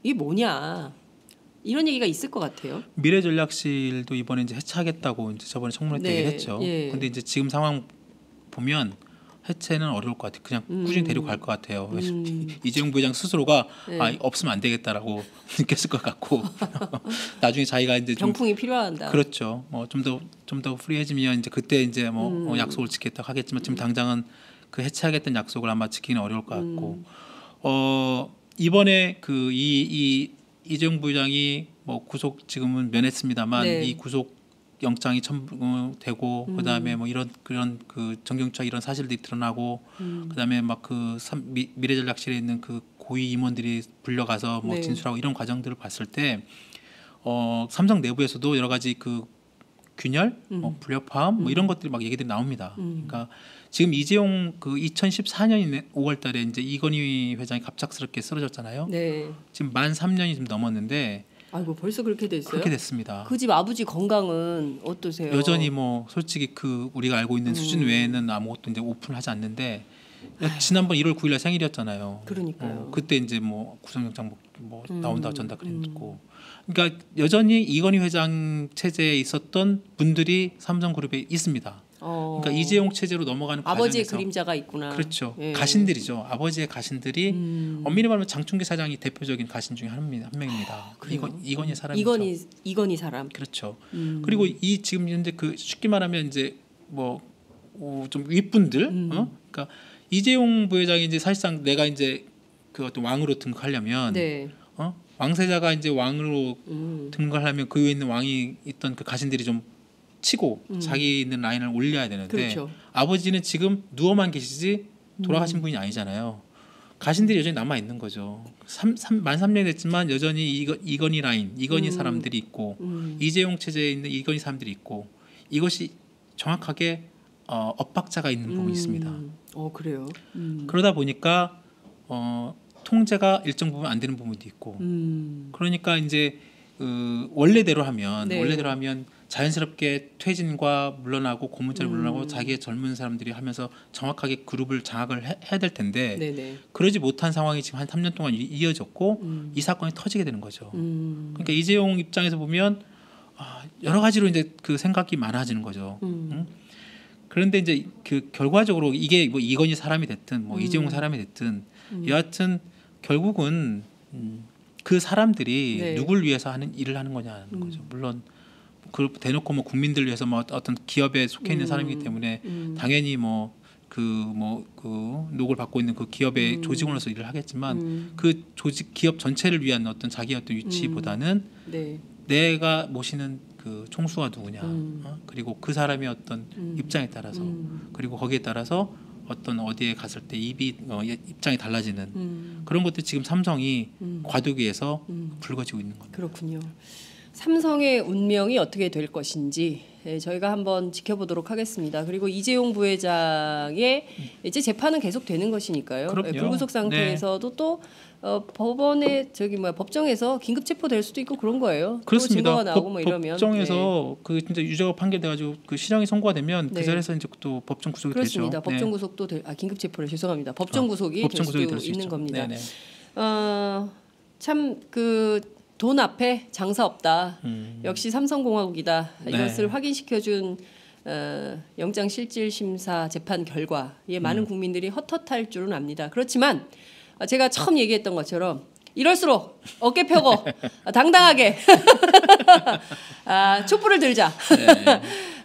Speaker 1: 이게 뭐냐. 이런 얘기가 있을 것 같아요.
Speaker 2: 미래전략실도 이번에 이제 해체하겠다고 이제 저번에 청문회 때
Speaker 1: 네,
Speaker 2: 얘기했죠.
Speaker 1: 예.
Speaker 2: 근데 이제 지금 상황 보면 해체는 어려울 것 같아요. 그냥 꾸준히 데리고 갈 것 같아요. 이재용 부회장 스스로가
Speaker 1: 네.
Speaker 2: 없으면 안 되겠다라고 느꼈을 것 같고 나중에 자기가 이제 좀
Speaker 1: 병풍이 필요하다.
Speaker 2: 그렇죠. 좀 더 프리해지면 이제 그때 이제 약속을 지켰다고 하겠지만 지금 당장은 그 해체하겠다는 약속을 아마 지키기는 어려울 것 같고 이번에 그 이재용 부회장이 뭐 구속 지금은 면했습니다만
Speaker 1: 네.
Speaker 2: 이 구속 영장이 첨부되고 그다음에 뭐 그런 그 정경차 이런 사실들이 드러나고 그다음에 막 그 미래전략실에 있는 그 고위 임원들이 불려가서 뭐
Speaker 1: 네.
Speaker 2: 진술하고 이런 과정들을 봤을 때 삼성 내부에서도 여러 가지 그 균열, 뭐 불협화음 뭐 이런 것들이 막 얘기들이 나옵니다. 그러니까 지금 이재용 그 2014년 5월달에 이제 이건희 회장이 갑작스럽게 쓰러졌잖아요.
Speaker 1: 네.
Speaker 2: 지금 만 3년이 좀 넘었는데
Speaker 1: 아이고 벌써 그렇게 됐어요?
Speaker 2: 그렇게 됐습니다.
Speaker 1: 그 집 아버지 건강은 어떠세요?
Speaker 2: 여전히 뭐 솔직히 그 우리가 알고 있는 수준 외에는 아무것도 이제 오픈하지 않는데 지난번 1월 9일날 생일이었잖아요.
Speaker 1: 그러니까요.
Speaker 2: 그때 이제 뭐 구속영장 뭐 나온다 어쩐다 그랬고, 그러니까 여전히 이건희 회장 체제에 있었던 분들이 삼성그룹에 있습니다. 그러니까 이재용 체제로 넘어가는
Speaker 1: 아버지의
Speaker 2: 과정에서
Speaker 1: 그림자가 있구나.
Speaker 2: 그렇죠.
Speaker 1: 예.
Speaker 2: 가신들이죠. 아버지의 가신들이 엄밀히 말하면 장충기 사장이 대표적인 가신 중에 한 명입니다.
Speaker 1: 그래요?
Speaker 2: 이건희 사람이죠.
Speaker 1: 이건희 사람.
Speaker 2: 그렇죠. 그리고 이 지금 현재 그 쉽게 말하면 이제 뭐 좀 윗분들, 그러니까 이재용 부회장이 이제 사실상 내가 이제 그 어떤 왕으로 등극하려면,
Speaker 1: 네.
Speaker 2: 왕세자가 이제 왕으로 등극하려면 그 위에 있는 왕이 있던 그 가신들이 좀 치고 자기 있는 라인을 올려야 되는데
Speaker 1: 그렇죠.
Speaker 2: 아버지는 지금 누워만 계시지 돌아가신 분이 아니잖아요. 가신들이 여전히 남아 있는 거죠. 만 3년이 됐지만 여전히 이건희 라인, 이건희 사람들이 있고 이재용 체제에 있는 이건희 사람들이 있고 이것이 정확하게 엇박자가 있는 부분이 있습니다.
Speaker 1: 그래요.
Speaker 2: 그러다 보니까 통제가 일정 부분 안 되는 부분도 있고 그러니까 이제 원래대로 하면
Speaker 1: 네.
Speaker 2: 자연스럽게 퇴진과 물러나고 고문자를 물러나고 자기의 젊은 사람들이 하면서 정확하게 그룹을 장악을 해야 될 텐데
Speaker 1: 네네.
Speaker 2: 그러지 못한 상황이 지금 한 3년 동안 이어졌고 이 사건이 터지게 되는 거죠. 그러니까 이재용 입장에서 보면 여러 가지로 이제 그 생각이 많아지는 거죠. 그런데 이제 그 결과적으로 이게 뭐 이건희 사람이 됐든 뭐 이재용 사람이 됐든 여하튼 결국은 그 사람들이
Speaker 1: 네.
Speaker 2: 누굴 위해서 하는 일을 하는 거냐는 거죠. 물론 그 대놓고 뭐 국민들 위해서 뭐 어떤 기업에 속해 있는 사람이기 때문에 당연히 뭐 녹을 받고 있는 그 기업의 조직원으로서 일을 하겠지만 그 조직 기업 전체를 위한 어떤 자기의 어떤 위치보다는
Speaker 1: 네.
Speaker 2: 내가 모시는 그 총수가 누구냐, 그리고 그 사람의 어떤 입장에 따라서 그리고 거기에 따라서 어떤 어디에 갔을 때 입장이 달라지는 그런 것들 지금 삼성이 과도기에서 불거지고 있는 겁니다.
Speaker 1: 그렇군요. 삼성의 운명이 어떻게 될 것인지 저희가 한번 지켜보도록 하겠습니다. 그리고 이재용 부회장의 이제 재판은 계속 되는 것이니까요.
Speaker 2: 그럼요.
Speaker 1: 불구속 상태에서도 또 법원에 법정에서 긴급 체포될 수도 있고 그런 거예요.
Speaker 2: 그렇습니다.
Speaker 1: 증거가 나오고 뭐 이러면
Speaker 2: 법정에서 그 진짜 유죄가 판결돼가지고 그 실형이 선고가 되면 그 자리에서 이제 또 법정 구속이
Speaker 1: 그렇습니다.
Speaker 2: 되죠.
Speaker 1: 법정 구속도 긴급 체포를 죄송합니다. 법정 구속이 될 수도 있는 겁니다. 참 돈 앞에 장사 없다. 역시 삼성공화국이다. 이것을 확인시켜준 영장실질심사 재판 결과에 많은 국민들이 헛헛할 줄은 압니다. 그렇지만 제가 처음 얘기했던 것처럼 이럴수록 어깨 펴고 당당하게 촛불을 들자.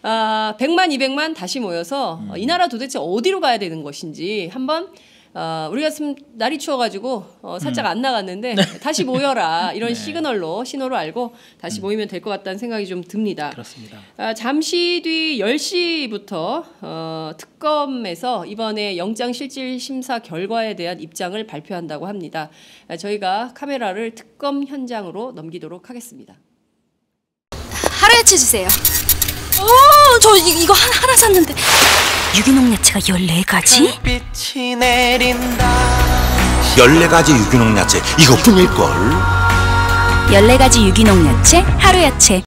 Speaker 1: 100만 200만 다시 모여서 이 나라 도대체 어디로 가야 되는 것인지 한번 우리가 지금 날이 추워가지고 살짝 안 나갔는데 다시 모여라 이런 신호로 알고 다시 모이면 될 것 같다는 생각이 좀 듭니다.
Speaker 2: 그렇습니다.
Speaker 1: 잠시 뒤 10시부터 특검에서 이번에 영장실질심사 결과에 대한 입장을 발표한다고 합니다. 저희가 카메라를 특검 현장으로 넘기도록 하겠습니다.
Speaker 3: 하루야채 주세요. 저 이거 하나 샀는데 유기농 야채가 14가지?
Speaker 4: 14가지 유기농 야채 이것뿐일걸.
Speaker 3: 14가지 유기농 야채 하루야채.